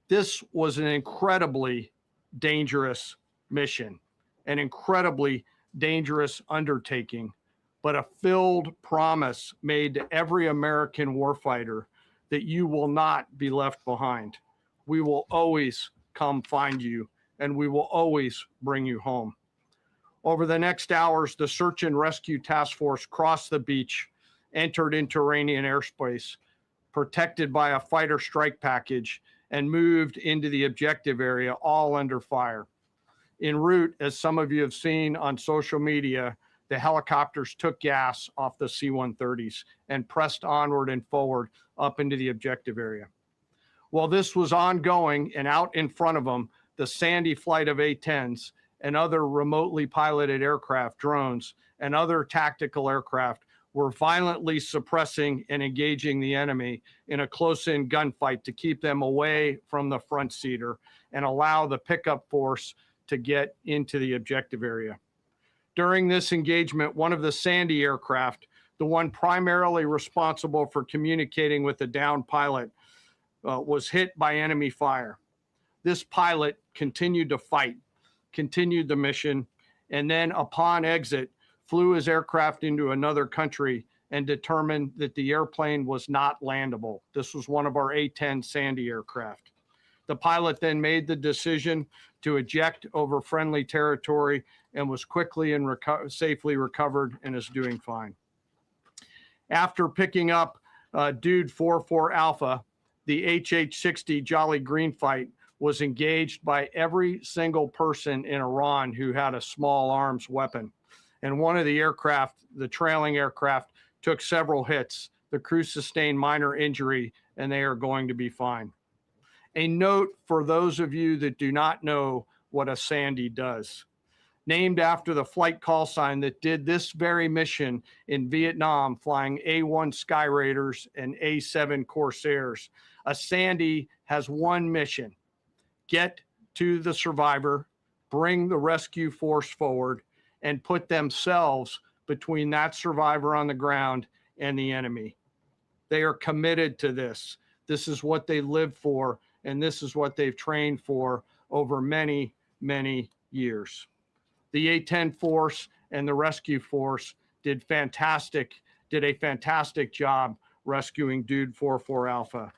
This was an incredibly dangerous mission, an incredibly dangerous undertaking, but a filled promise made to every American warfighter that you will not be left behind. We will always come find you, and we will always bring you home. Over the next hours, the Search and Rescue Task Force crossed the beach, entered into Iranian airspace, protected by a fighter strike package, and moved into the objective area, all under fire. En route, as some of you have seen on social media, the helicopters took gas off the C-130s and pressed onward and forward up into the objective area. While this was ongoing and out in front of them, the Sandy flight of A-10s and other remotely piloted aircraft, drones, and other tactical aircraft were violently suppressing and engaging the enemy in a close-in gunfight to keep them away from the front seater and allow the pickup force to get into the objective area. During this engagement, one of the Sandy aircraft, the one primarily responsible for communicating with the downed pilot, was hit by enemy fire. This pilot continued to fight, continued the mission, and then upon exit, flew his aircraft into another country and determined that the airplane was not landable. This was one of our A-10 Sandy aircraft. The pilot then made the decision to eject over friendly territory and was quickly and safely recovered and is doing fine. After picking up Dude 44 Alpha, the HH-60 Jolly Green fight was engaged by every single person in Iran who had a small arms weapon. And one of the aircraft, the trailing aircraft, took several hits. The crew sustained minor injury, and they are going to be fine. A note for those of you that do not know what a Sandy does. Named after the flight call sign that did this very mission in Vietnam, flying A-1 Sky Raiders and A-7 Corsairs, a Sandy has one mission: get to the survivor, bring the rescue force forward, and put themselves between that survivor on the ground and the enemy. They are committed to this. This is what they live for, and this is what they've trained for over many, many years. The A-10 force and the rescue force did a fantastic job rescuing Dude 44 Alpha.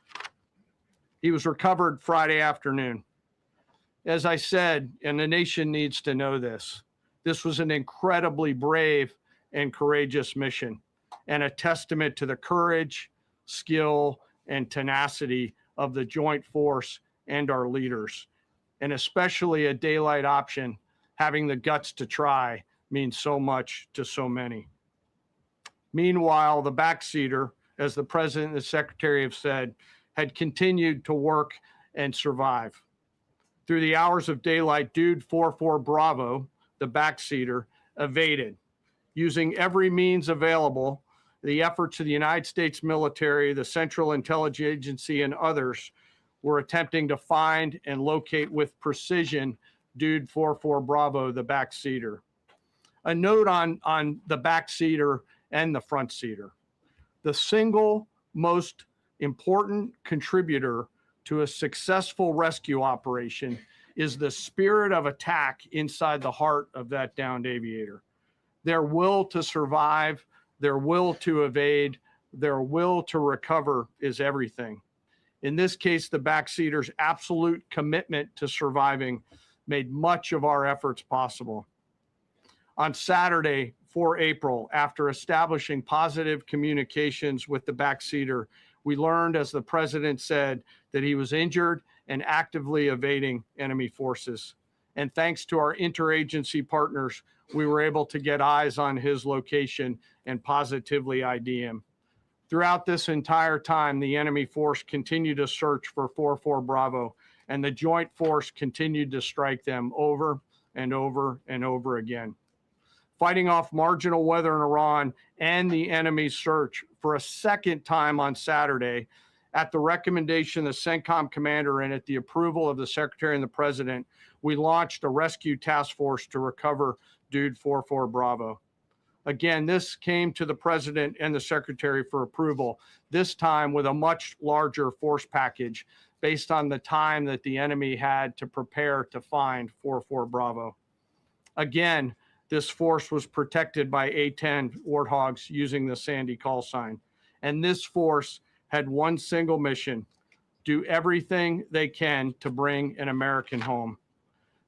He was recovered Friday afternoon. As I said, and the nation needs to know this, this was an incredibly brave and courageous mission, and a testament to the courage, skill, and tenacity of the joint force and our leaders. And especially a daylight option, having the guts to try, means so much to so many. Meanwhile, the backseater, as the president and the secretary have said, had continued to work and survive. Through the hours of daylight, Dude 44 Bravo, the backseater, evaded. Using every means available, the efforts of the United States military, the Central Intelligence Agency, and others were attempting to find and locate with precision Dude 44 Bravo, the backseater. A note on the backseater and the front seater. The single most important contributor to a successful rescue operation is the spirit of attack inside the heart of that downed aviator. Their will to survive, their will to evade, their will to recover is everything. In this case, the backseater's absolute commitment to surviving made much of our efforts possible. On Saturday, 4 April, after establishing positive communications with the backseater, we learned, as the president said, that he was injured and actively evading enemy forces. And thanks to our interagency partners, we were able to get eyes on his location and positively ID him. Throughout this entire time, the enemy force continued to search for 44 Bravo, and the joint force continued to strike them over and over and over again. Fighting off marginal weather in Iran and the enemy's search for a second time on Saturday, at the recommendation of the CENTCOM commander and at the approval of the secretary and the president, we launched a rescue task force to recover Dude 44 Bravo. Again, this came to the president and the secretary for approval, this time with a much larger force package based on the time that the enemy had to prepare to find 44 Bravo. Again, this force was protected by A-10 Warthogs using the Sandy call sign. And this force had one single mission: do everything they can to bring an American home.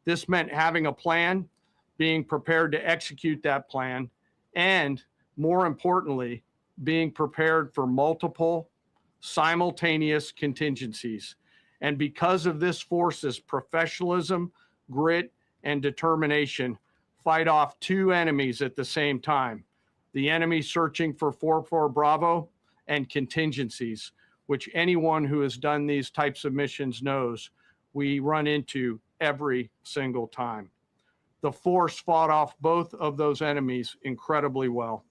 This meant having a plan, being prepared to execute that plan, and more importantly, being prepared for multiple simultaneous contingencies. And because of this force's professionalism, grit, and determination, fight off two enemies at the same time. The enemy searching for 4-4 Bravo and contingencies, which anyone who has done these types of missions knows we run into every single time. The force fought off both of those enemies incredibly well.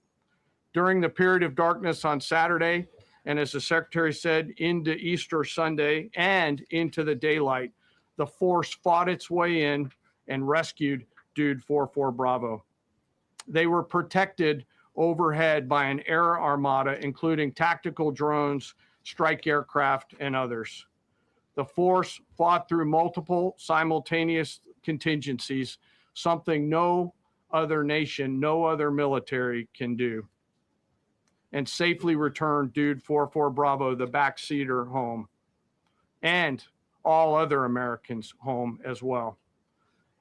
During the period of darkness on Saturday, and as the Secretary said, into Easter Sunday and into the daylight, the force fought its way in and rescued Dude 4-4 Bravo. They were protected overhead by an air armada, including tactical drones, strike aircraft, and others. The force fought through multiple simultaneous contingencies, something no other nation, no other military can do, and safely returned Dude 4-4 Bravo, the backseater, home, and all other Americans home as well.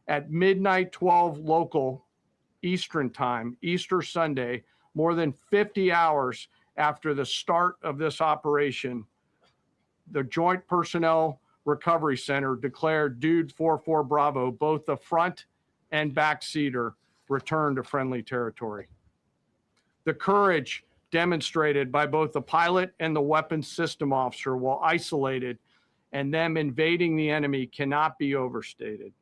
At midnight 12 local Eastern time, Easter Sunday, more than 50 hours after the start of this operation, the Joint Personnel Recovery Center declared Dude 4-4 Bravo, both the front and backseater, returned to friendly territory. The courage demonstrated by both the pilot and the weapons system officer while isolated and them invading the enemy cannot be overstated.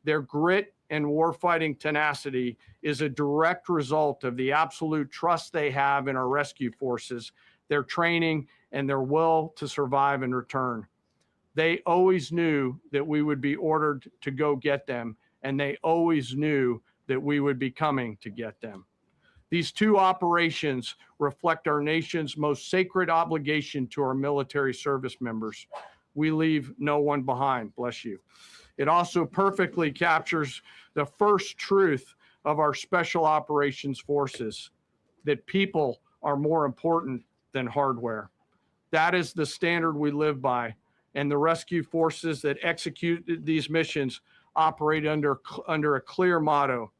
Their grit and warfighting tenacity is a direct result of the absolute trust they have in our rescue forces, their training, and their will to survive and return. They always knew that we would be ordered to go get them, and they always knew that we would be coming to get them. These two operations reflect our nation's most sacred obligation to our military service members. We leave no one behind, bless you. It also perfectly captures the first truth of our special operations forces, that people are more important than hardware. That is the standard we live by, and the rescue forces that execute these missions operate under a clear motto: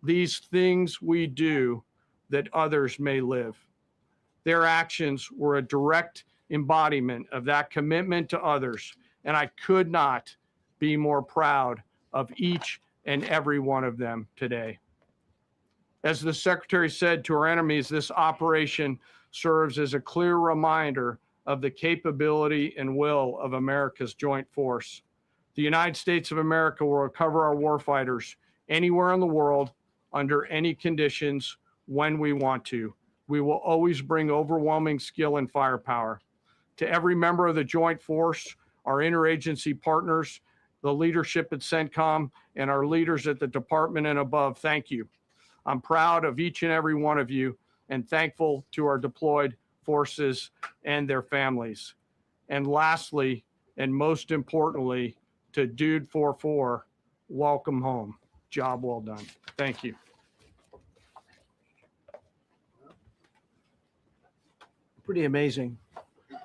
these things we do that others may live. Their actions were a direct embodiment of that commitment to others, and I could not be more proud of each and every one of them today. As the Secretary said to our enemies, this operation serves as a clear reminder of the capability and will of America's joint force. The United States of America will recover our warfighters anywhere in the world, under any conditions, when we want to. We will always bring overwhelming skill and firepower. To every member of the joint force, our interagency partners, the leadership at CENTCOM, and our leaders at the department and above, thank you. I'm proud of each and every one of you and thankful to our deployed forces and their families. And lastly, and most importantly, to Dude 4-4, welcome home. Job well done. Thank you. Pretty amazing,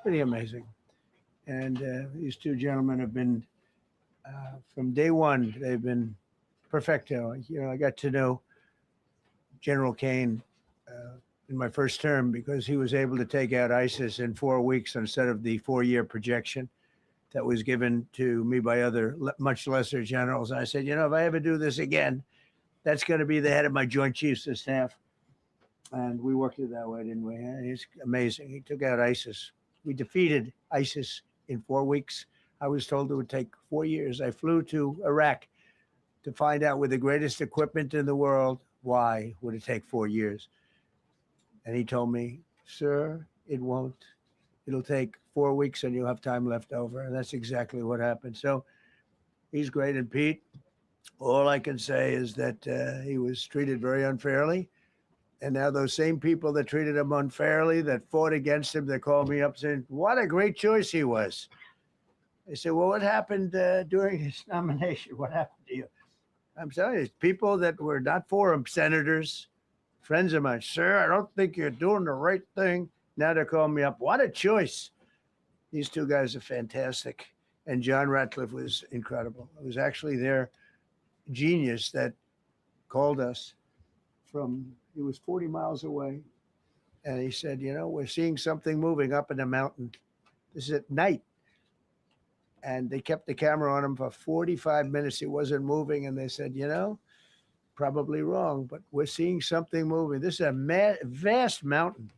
pretty amazing. And these two gentlemen have been, from day one, they've been perfecto. You know, I got to know General Kane in my first term because he was able to take out ISIS in 4 weeks instead of the 4-year projection that was given to me by other much lesser generals. I said, you know, if I ever do this again, that's going to be the head of my Joint Chiefs of Staff. And we worked it that way, didn't we? It's amazing. He took out ISIS. We defeated ISIS in 4 weeks. I was told it would take 4 years. I flew to Iraq to find out with the greatest equipment in the world, why would it take 4 years? And he told me, sir, it won't. It'll take 4 weeks and you'll have time left over. And that's exactly what happened. So he's great. And Pete, all I can say is that he was treated very unfairly. And now those same people that treated him unfairly, that fought against him, they called me up saying, what a great choice he was. I said, well, what happened during his nomination? What happened to you? I'm telling you, people that were not for him, senators, friends of mine, sir, I don't think you're doing the right thing. Now they're calling me up. What a choice. These two guys are fantastic. And John Ratcliffe was incredible. It was actually their genius that called us from, he was 40 miles away. And he said, you know, we're seeing something moving up in the mountain. This is at night. And they kept the camera on him for 45 minutes. It wasn't moving. And they said, you know, probably wrong, but we're seeing something moving. This is a vast mountain,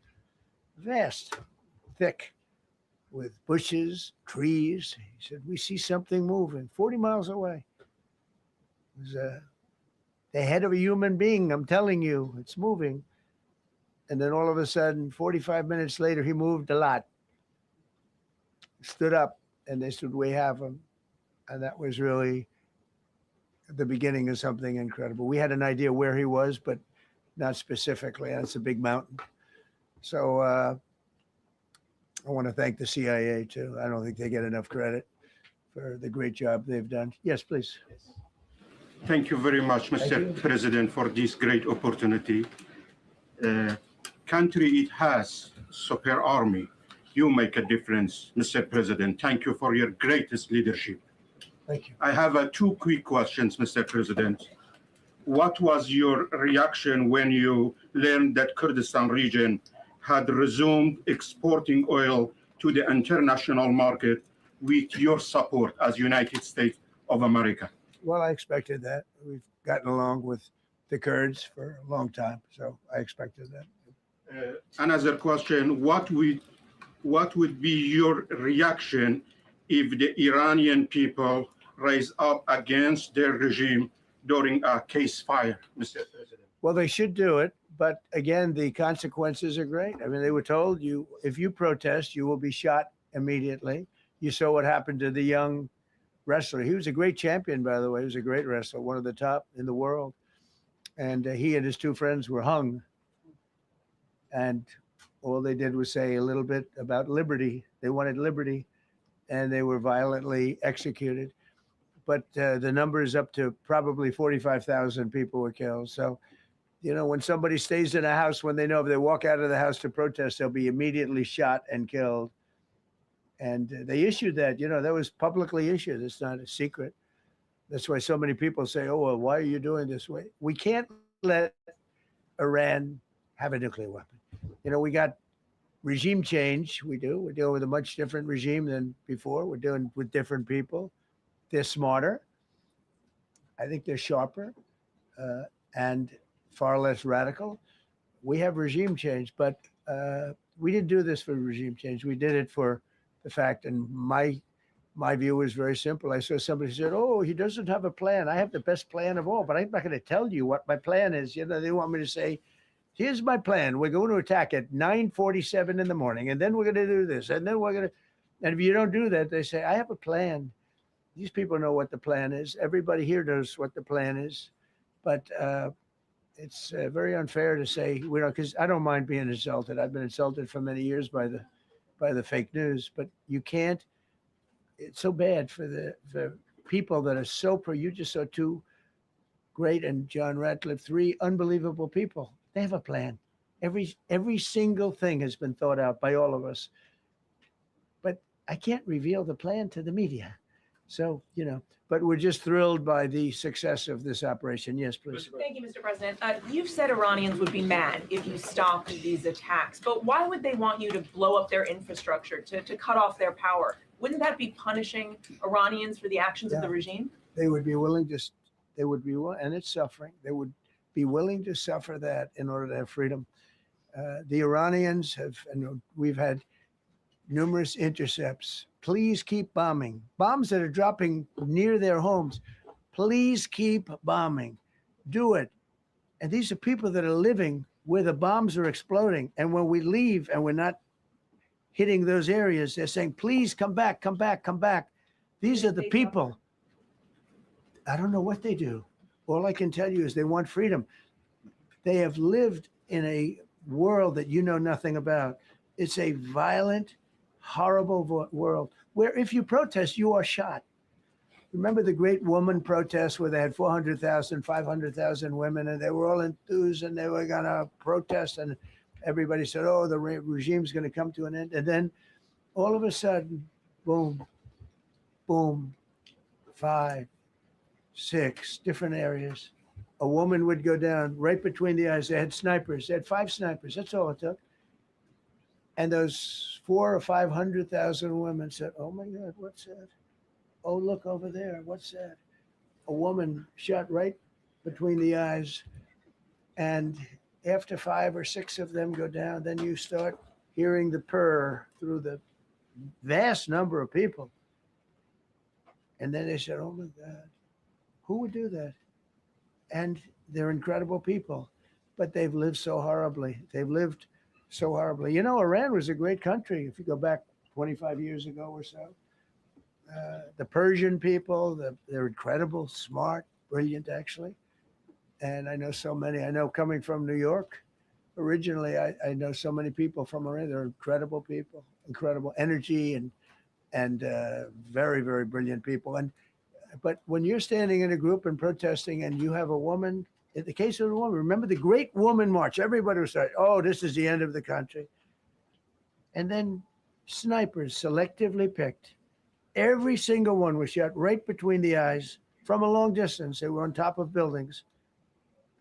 vast, thick, with bushes, trees. He said, we see something moving 40 miles away. It was the head of a human being. I'm telling you, it's moving. And then all of a sudden, 45 minutes later, he moved a lot, stood up, and they said, we have him. And that was really the beginning of something incredible. We had an idea where he was, but not specifically. That's a big mountain. So I want to thank the CIA too. I don't think they get enough credit for the great job they've done. Yes, please. Thank you very much, Thank Mr. you. President, for this great opportunity. Country, it has super army. You make a difference, Mr. President. Thank you for your greatest leadership. Thank you. I have two quick questions, Mr. President. What was your reaction when you learned that Kurdistan region had resumed exporting oil to the international market with your support as United States of America? Well, I expected that. We've gotten along with the Kurds for a long time, so I expected that. Another question, what would be your reaction if the Iranian people rise up against their regime during a ceasefire, Mr. President? Well, they should do it, but again, the consequences are great. I mean, they were told if you protest, you will be shot immediately. You saw what happened to the young wrestler. He was a great champion, by the way. He was a great wrestler, one of the top in the world. And he and his two friends were hung. And all they did was say a little bit about liberty. They wanted liberty, and they were violently executed. But the number is up to probably 45,000 people were killed. So, you know, when somebody stays in a house, when they know if they walk out of the house to protest, they'll be immediately shot and killed. And they issued that, that was publicly issued. It's not a secret. That's why so many people say, oh, well, why are you doing this way? We can't let Iran have a nuclear weapon. We got regime change. We do. We're dealing with a much different regime than before. We're dealing with different people. They're smarter. I think they're sharper and far less radical. We have regime change, but we didn't do this for regime change. We did it for the fact, and my view was very simple. I saw somebody said, oh, he doesn't have a plan. I have the best plan of all, but I'm not going to tell you what my plan is. They want me to say, here's my plan. We're going to attack at 9:47 in the morning, and then we're going to do this, and then we're going to, and if you don't do that, they say, I have a plan. These people know what the plan is. Everybody here knows what the plan is, but it's very unfair to say we don't, because I don't mind being insulted. I've been insulted for many years by the fake news, but you can't. It's so bad for the people that are so you just saw two great, and John Ratcliffe, three unbelievable people. They have a plan. Every single thing has been thought out by all of us, but I can't reveal the plan to the media. So, but we're just thrilled by the success of this operation. Yes, please. Thank you, Mr. President. You've said Iranians would be mad if you stopped these attacks, but why would they want you to blow up their infrastructure, to cut off their power? Wouldn't that be punishing Iranians for the actions of the regime? They would be willing to, and it's suffering. They would be willing to suffer that in order to have freedom. The Iranians have, and we've had numerous intercepts. Please keep bombing. Bombs that are dropping near their homes. Please keep bombing. Do it. And these are people that are living where the bombs are exploding. And when we leave and we're not hitting those areas, they're saying, please come back, come back, come back. These are the people. I don't know what they do. All I can tell you is they want freedom. They have lived in a world that you know nothing about. It's a violent, horrible world where if you protest, you are shot. Remember the great woman protests where they had 400,000, 500,000 women, and they were all enthused and they were going to protest, and everybody said, oh, the regime's going to come to an end. And then all of a sudden, boom, boom, 5, 6 different areas. A woman would go down right between the eyes. They had snipers. They had 5 snipers. That's all it took. And those 400,000 or 500,000 women said, oh my God, what's that? Oh, look over there. What's that? A woman shot right between the eyes. And after 5 or 6 of them go down, then you start hearing the purr through the vast number of people. And then they said, oh my God, who would do that? And they're incredible people, but they've lived so horribly. They've lived so horribly. You know, Iran was a great country if you go back 25 years ago or so. The Persian people, they're incredible, smart, brilliant, actually. And I know so many. I know coming from New York, originally, I know so many people from Iran. They're incredible people, incredible energy, and very, very brilliant people. But when you're standing in a group and protesting, and you have a woman, in the case of the woman, remember the Great Woman March. Everybody was saying, "Oh, this is the end of the country," and then snipers selectively picked. Every single one was shot right between the eyes from a long distance. They were on top of buildings.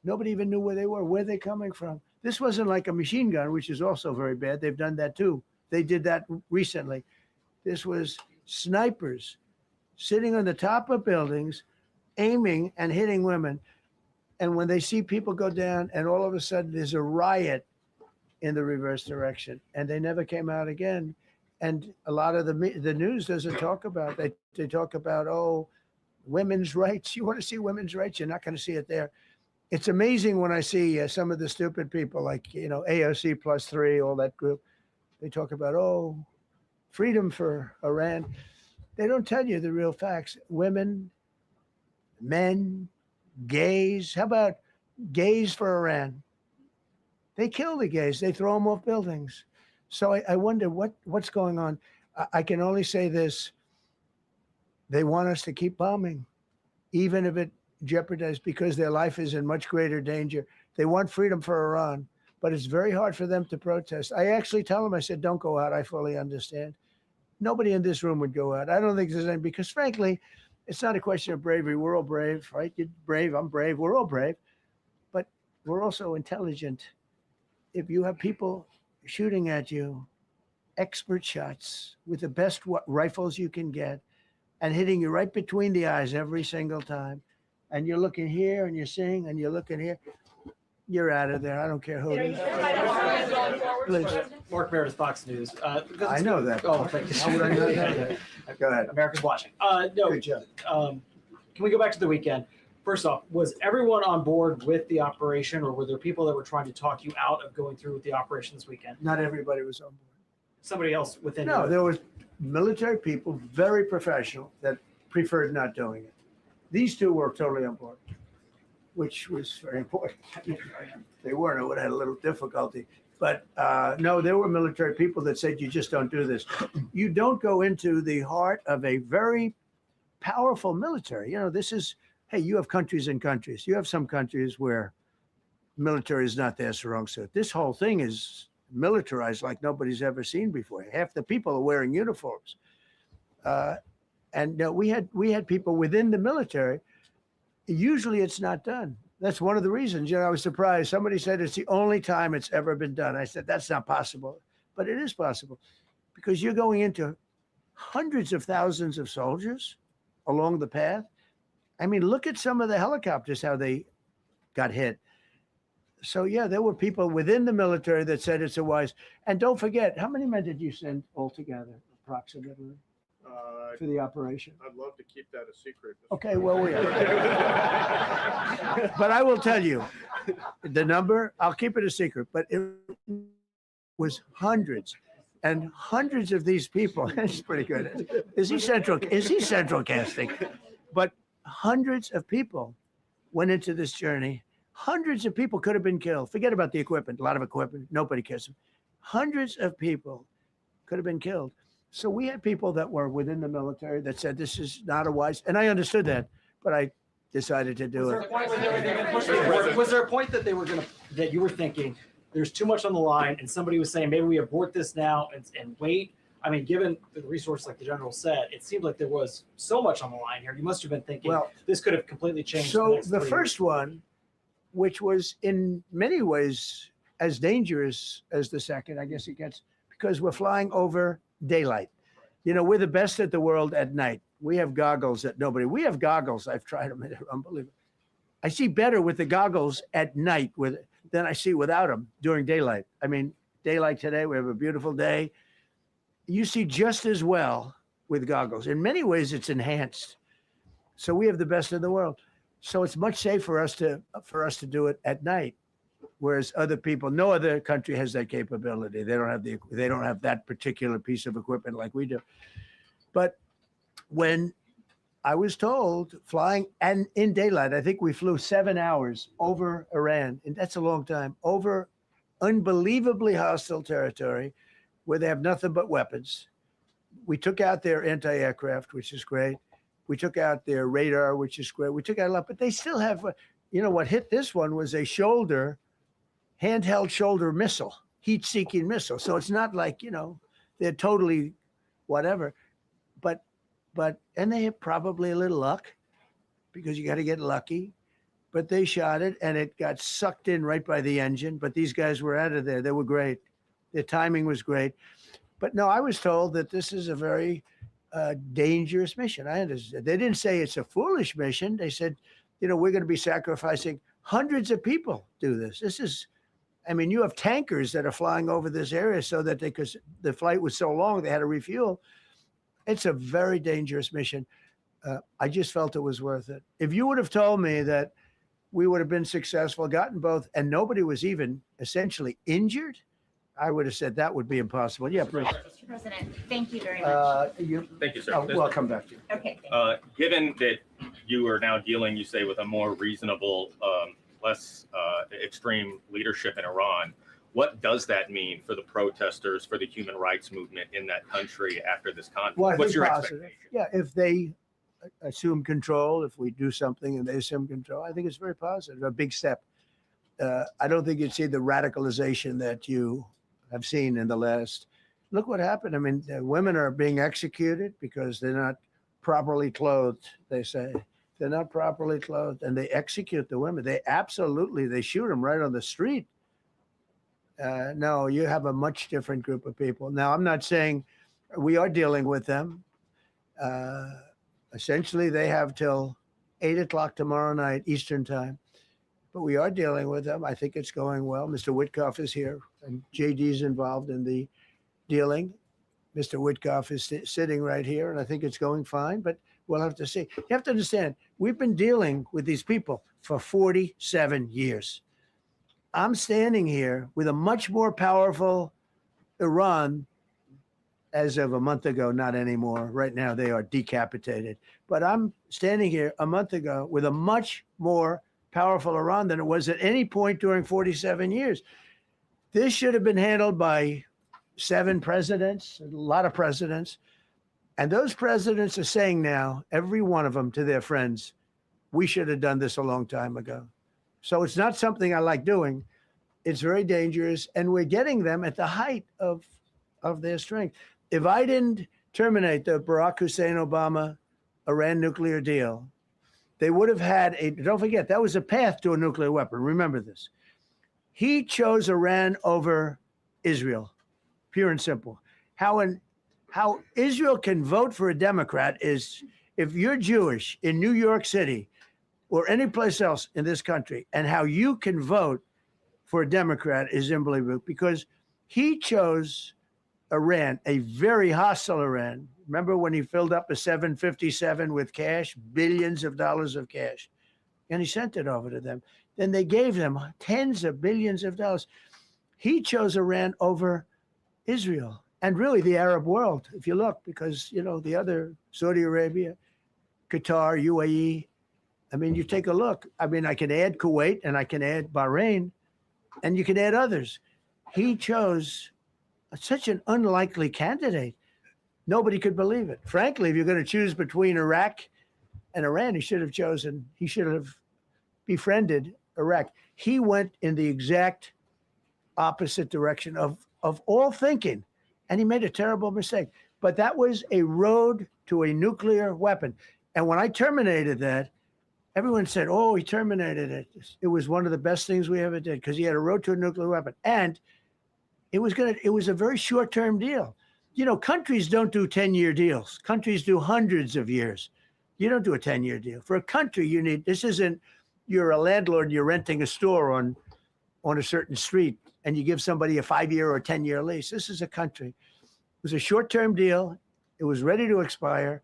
Nobody even knew where they were. Where they coming from? This wasn't like a machine gun, which is also very bad. They've done that too. They did that recently. This was snipers sitting on the top of buildings, aiming and hitting women. And when they see people go down, and all of a sudden there's a riot in the reverse direction, and they never came out again. And a lot of the news doesn't talk about that. They talk about, oh, women's rights. You want to see women's rights? You're not going to see it there. It's amazing when I see some of the stupid people like, you know, AOC +3, all that group. They talk about, oh, freedom for Iran. They don't tell you the real facts. Women, men, gays. How about gays for Iran? They kill the gays. They throw them off buildings. So I wonder what's going on. I can only say this. They want us to keep bombing, even if it jeopardizes, because their life is in much greater danger. They want freedom for Iran, but it's very hard for them to protest. I actually tell them, I said, don't go out. I fully understand. Nobody in this room would go out. I don't think there's any, because frankly, it's not a question of bravery. We're all brave, right? You're brave, I'm brave, we're all brave, but we're also intelligent. If you have people shooting at you, expert shots with the best rifles you can get, and hitting you right between the eyes every single time, and you're looking here and you're seeing and you're looking here, you're out of there. I don't care who it is. Mark Meredith, Fox News. I know that. Oh, thank you. How would I know that? Go ahead. America's watching. No. Good job. Can we go back to the weekend? First off, was everyone on board with the operation, or were there people that were trying to talk you out of going through with the operation this weekend? Not everybody was on board. Somebody else within? No, there was military people, very professional, that preferred not doing it. These two were totally on board, which was very important. They weren't, I would have had a little difficulty. But no, there were military people that said, you just don't do this. You don't go into the heart of a very powerful military. You know, this is, hey, you have countries and countries. You have some countries where military is not their strong suit. This whole thing is militarized like nobody's ever seen before. Half the people are wearing uniforms. And we had people within the military. Usually it's not done. That's one of the reasons. You know, I was surprised. Somebody said it's the only time it's ever been done. I said, that's not possible. But it is possible, because you're going into hundreds of thousands of soldiers along the path. I mean, look at some of the helicopters, how they got hit. So, yeah, there were people within the military that said it's a wise. And don't forget, how many men did you send altogether, approximately, for the operation? I'd love to keep that a secret. Okay, well, we are. But I will tell you the number. I'll keep it a secret, but it was hundreds and hundreds of these people. That's pretty good. Is he central casting? But hundreds of people went into this journey. Hundreds of people could have been killed. Forget about the equipment. A lot of equipment. Nobody cares. Hundreds of people could have been killed. So we had people that were within the military that said this is not a wise, and I understood that, but I decided to do it. Was there a point that that you were thinking there's too much on the line, and somebody was saying maybe we abort this now and wait? I mean, given the resource, like the general said, it seemed like there was so much on the line here. You must have been thinking, well, this could have completely changed. So the first one, which was in many ways as dangerous as the second, I guess it gets, because we're flying over daylight. You know, we're the best at the world at night. We have goggles that nobody, we have goggles. I've tried them. They're unbelievable. I see better with the goggles at night than I see without them during daylight. I mean, daylight today, we have a beautiful day. You see just as well with goggles. In many ways, it's enhanced. So we have the best in the world. So it's much safer for us to do it at night, whereas other people, no other country has that capability. They don't have that particular piece of equipment like we do. But when I was told flying and in daylight, I think we flew 7 hours over Iran, and that's a long time, over unbelievably hostile territory where they have nothing but weapons. We took out their anti-aircraft, which is great. We took out their radar, which is great. We took out a lot, but they still have, what hit this one was a handheld shoulder missile, heat-seeking missile. So it's not like, they're totally whatever. And they had probably a little luck because you got to get lucky. But they shot it and it got sucked in right by the engine. But these guys were out of there. They were great. Their timing was great. But no, I was told that this is a very dangerous mission. I understand. They didn't say it's a foolish mission. They said, we're going to be sacrificing hundreds of people do this. You have tankers that are flying over this area so that because the flight was so long, they had to refuel. It's a very dangerous mission. I just felt it was worth it. If you would have told me that we would have been successful, gotten both, and nobody was even essentially injured, I would have said that would be impossible. Yeah, please. Mr. President, thank you very much. Thank you, sir. I'll come back to you. Okay. Given that you are now dealing, you say, with a more reasonable, less extreme leadership in Iran, what does that mean for the protesters, for the human rights movement in that country after this conflict? Well, What's your positive. expectation? Yeah, if they assume control, if we do something and they assume control, I think it's very positive, a big step. I don't think you'd see the radicalization that you have seen in the last. Look what happened. Women are being executed because they're not properly clothed, they say. They're not properly clothed, and they execute the women. They shoot them right on the street. No, you have a much different group of people. Now, I'm not saying we are dealing with them. Essentially, they have till 8 o'clock tomorrow night, Eastern time. But we are dealing with them. I think it's going well. Mr. Witkoff is here, and JD's involved in the dealing. Mr. Witkoff is sitting right here, and I think it's going fine, but we'll have to see. You have to understand, we've been dealing with these people for 47 years. I'm standing here with a much more powerful Iran as of a month ago, not anymore. Right now, they are decapitated. But I'm standing here a month ago with a much more powerful Iran than it was at any point during 47 years. This should have been handled by 7 presidents, a lot of presidents. And those presidents are saying now, every one of them to their friends, we should have done this a long time ago. So it's not something I like doing. It's very dangerous. And we're getting them at the height of their strength. If I didn't terminate the Barack Hussein Obama Iran nuclear deal, they would have had don't forget, that was a path to a nuclear weapon. Remember this. He chose Iran over Israel, pure and simple. How Israel can vote for a Democrat is if you're Jewish in New York City or any place else in this country, and how you can vote for a Democrat is unbelievable, because he chose Iran, a very hostile Iran. Remember when he filled up a 757 with cash, billions of dollars of cash, and he sent it over to them. Then they gave them tens of billions of dollars. He chose Iran over Israel and really the Arab world, if you look, because, the other, Saudi Arabia, Qatar, UAE, you take a look. I can add Kuwait and I can add Bahrain, and you can add others. He chose such an unlikely candidate. Nobody could believe it. Frankly, if you're going to choose between Iraq and Iran, he should have befriended Iraq. He went in the exact opposite direction of all thinking, and he made a terrible mistake. But that was a road to a nuclear weapon. And when I terminated that, everyone said, oh, he terminated it. It was one of the best things we ever did because he had a road to a nuclear weapon. And it was a very short-term deal. Countries don't do 10-year deals. Countries do hundreds of years. You don't do a 10-year deal. For a country, this isn't you're a landlord and you're renting a store on a certain street and you give somebody a 5-year or 10-year lease. This is a country. It was a short-term deal. It was ready to expire.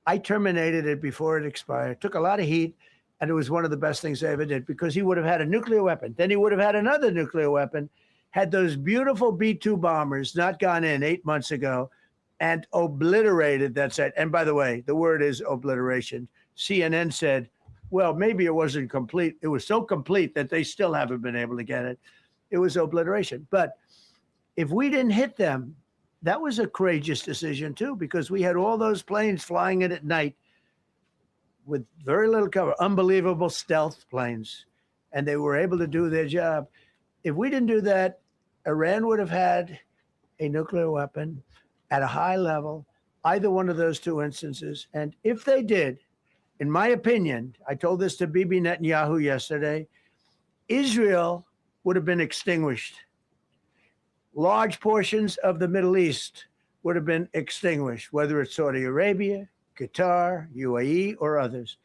I terminated it before it expired. Took a lot of heat, and it was one of the best things I ever did because he would have had a nuclear weapon. Then he would have had another nuclear weapon, had those beautiful B-2 bombers not gone in 8 months ago and obliterated that site. And by the way, the word is obliteration. CNN said, well, maybe it wasn't complete. It was so complete that they still haven't been able to get it. It was obliteration. But if we didn't hit them, that was a courageous decision too, because we had all those planes flying in at night with very little cover, unbelievable stealth planes, and they were able to do their job. If we didn't do that, Iran would have had a nuclear weapon at a high level, either one of those two instances. And if they did, in my opinion, I told this to Bibi Netanyahu yesterday, Israel would have been extinguished. Large portions of the Middle East would have been extinguished, whether it's Saudi Arabia, Qatar, UAE, or others.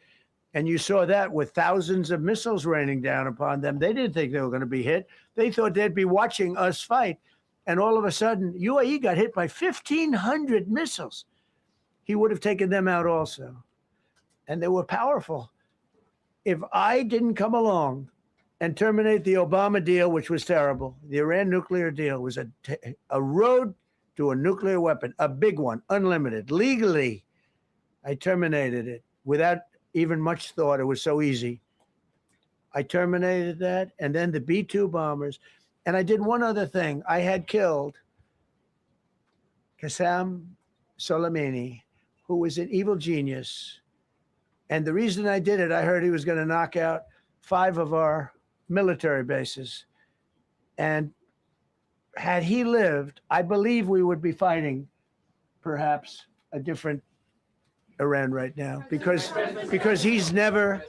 And you saw that with thousands of missiles raining down upon them. They didn't think they were going to be hit. They thought they'd be watching us fight. And all of a sudden, UAE got hit by 1,500 missiles. He would have taken them out also. And they were powerful. If I didn't come along and terminate the Obama deal, which was terrible, the Iran nuclear deal was a road to a nuclear weapon, a big one, unlimited, legally. I terminated it without even much thought. It was so easy. I terminated that. And then the B-2 bombers. And I did one other thing. I had killed Qasem Soleimani, who was an evil genius. And the reason I did it, I heard he was going to knock out 5 of our military bases. And had he lived, I believe we would be fighting perhaps a different Iran right now, because he's never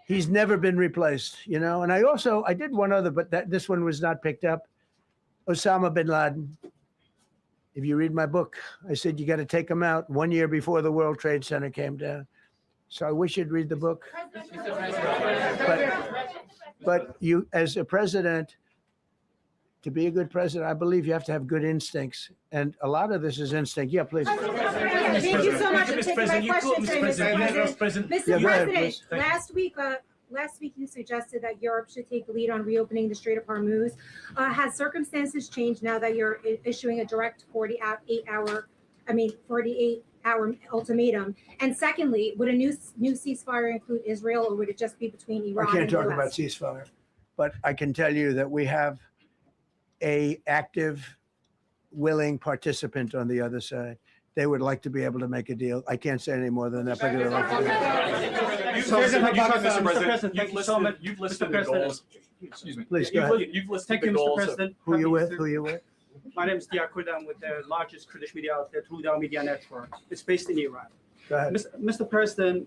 been replaced, you know. And I did one other, but this one was not picked up. Osama bin Laden. If you read my book, I said you got to take him out 1 year before the World Trade Center came down. So I wish you'd read the book. But you, as a president, to be a good president, I believe you have to have good instincts. And a lot of this is instinct. Yeah, please. Thank you so much for taking my question, Mr. President. Mr. President, last week you suggested that Europe should take the lead on reopening the Strait of Hormuz. Has circumstances changed now that you're issuing a direct 48-hour ultimatum? And secondly, would a new ceasefire include Israel, or would it just be between Iran and the US? I can't talk about ceasefire, but I can tell you that we have a active, willing participant on the other side. They would like to be able to make a deal. I can't say any more than that. But You've listed the goals. Excuse me. Please, go ahead. You've listed the goals. Who you with? My name is Dia Kurd. I'm with the largest Kurdish media outlet, Ruda Media Network. It's based in Iran. Go ahead. Mr. President,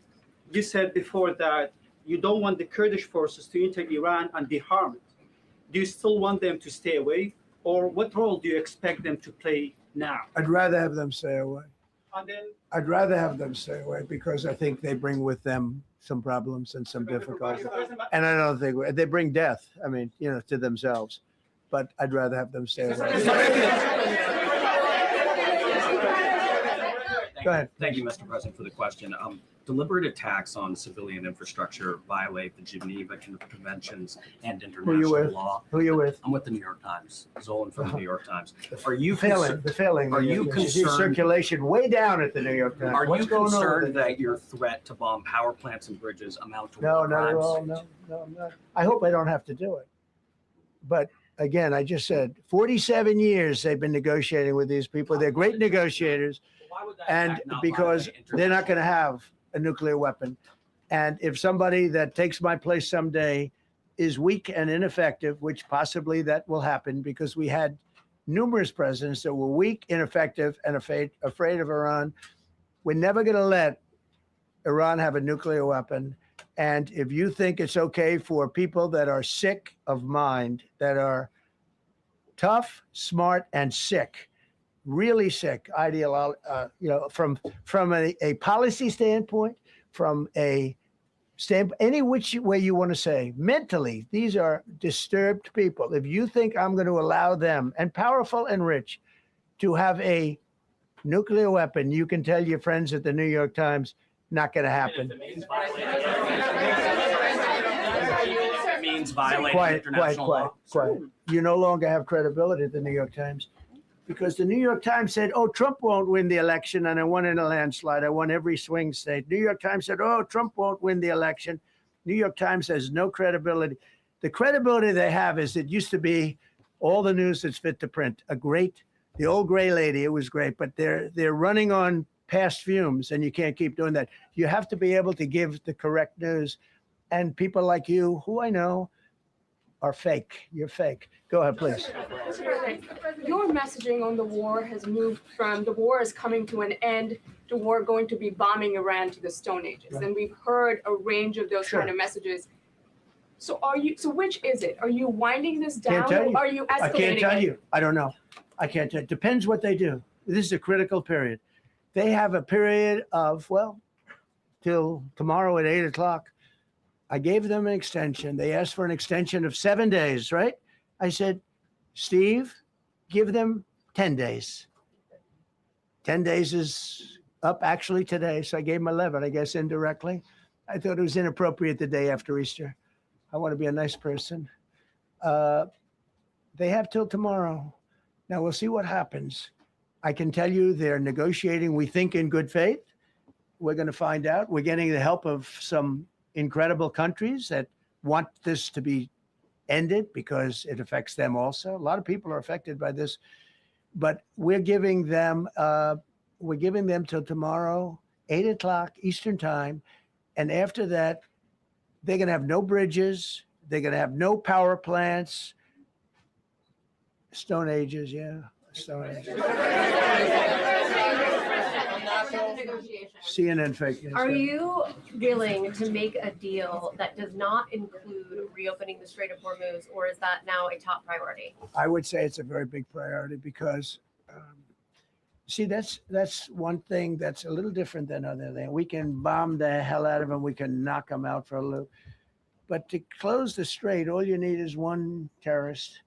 you said before that you don't want the Kurdish forces to enter Iran and deharm it. Do you still want them to stay away, or what role do you expect them to play now? I'd rather have them stay away. And then, I'd rather have them stay away because I think they bring with them some problems and some difficulties. And I don't think they bring death, I mean, you know, to themselves. But I'd rather have them stay away. Go ahead. Thank you, Mr. President, for the question. Deliberate attacks on civilian infrastructure violate the Geneva Conventions and international law. Who are you with? I'm with the New York Times. Zolan from the New York Times. Are you failing? Are you concerned? Circulation way down at the New York Times. Are you concerned that your threat to bomb power plants and bridges amount to No, war not at crimes? all. No, I'm not. I hope I don't have to do it. But again, I just said 47 years they've been negotiating with these people. They're great negotiators. And because they're not going to have a nuclear weapon. And if somebody that takes my place someday is weak and ineffective, which possibly that will happen because we had numerous presidents that were weak, ineffective, and afraid of Iran, we're never going to let Iran have a nuclear weapon. And if you think it's okay for people that are sick of mind, that are tough, smart, and sick, really sick, you know, from a policy standpoint, from a stand any which way you want to say. Mentally, these are disturbed people. If you think I'm going to allow them, and powerful and rich, to have a nuclear weapon, you can tell your friends at the New York Times, not going to happen. It means violating international law. Quiet. You no longer have credibility at the New York Times, because the New York Times said, oh, Trump won't win the election, and I won in a landslide. I won every swing state. New York Times said, oh, Trump won't win the election. New York Times has no credibility. The credibility they have is it used to be all the news that's fit to print. The old gray lady, it was great, but they're running on past fumes, and you can't keep doing that. You have to be able to give the correct news. And people like you, who I know, are fake. You're fake. Go ahead, please. Your messaging on the war has moved from the war is coming to an end to war going to be bombing Iran to the Stone Ages. Right. And we've heard a range of those kind of messages. So which is it? Are you winding this down? Can't tell you. Or are you escalating I can't tell it? you. I don't know. I can't tell. Depends what they do. This is a critical period. They have a period of, well, till tomorrow at 8 o'clock. I gave them an extension. They asked for an extension of 7 days, right? I said, Steve, give them 10 days. 10 days is up actually today. So I gave them 11, I guess, indirectly. I thought it was inappropriate the day after Easter. I want to be a nice person. They have till tomorrow. Now we'll see what happens. I can tell you they're negotiating, we think, in good faith. We're going to find out. We're getting the help of some incredible countries that want this to be ended because it affects them also. A lot of people are affected by this, but we're giving them till tomorrow, 8 o'clock Eastern time. And after that, they're going to have no bridges. They're going to have no power plants. Stone Ages, yeah. Stone Ages. CNN fake news. Are you willing to make a deal that does not include reopening the Strait of Hormuz, or is that now a top priority? I would say it's a very big priority because, see, that's one thing that's a little different than other things. We can bomb the hell out of them. We can knock them out for a loop. But to close the strait, all you need is one terrorist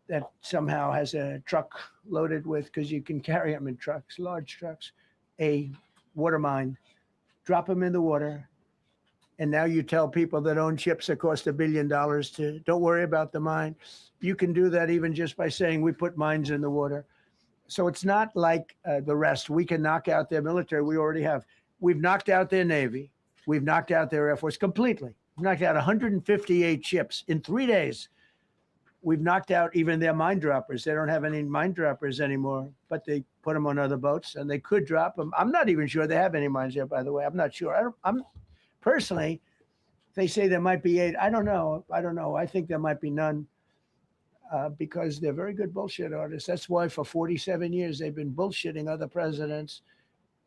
that somehow has a truck loaded with, because you can carry them in trucks, large trucks, a water mine, drop them in the water. And now you tell people that own ships that cost $1 billion to don't worry about the mine. You can do that even just by saying we put mines in the water. So it's not like the rest. We can knock out their military. We already have. We've knocked out their Navy. We've knocked out their Air Force completely. We've knocked out 158 ships in 3 days. We've knocked out even their mine droppers. They don't have any mine droppers anymore, but they put them on other boats and they could drop them. I'm not even sure they have any mines there, by the way. I'm not sure. I'm personally, they say there might be 8. I don't know. I think there might be none because they're very good bullshit artists. That's why for 47 years they've been bullshitting other presidents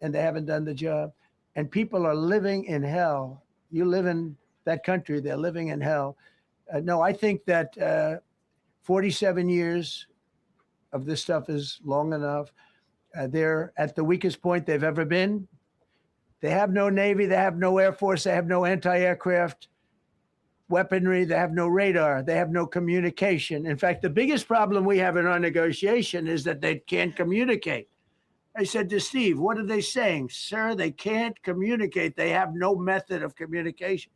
and they haven't done the job. And people are living in hell. You live in that country, they're living in hell. No, I think that 47 years of this stuff is long enough. They're at the weakest point they've ever been. They have no Navy, they have no Air Force, they have no anti-aircraft weaponry, they have no radar, they have no communication. In fact, the biggest problem we have in our negotiation is that they can't communicate. I said to Steve, what are they saying? Sir, they can't communicate. They have no method of communication.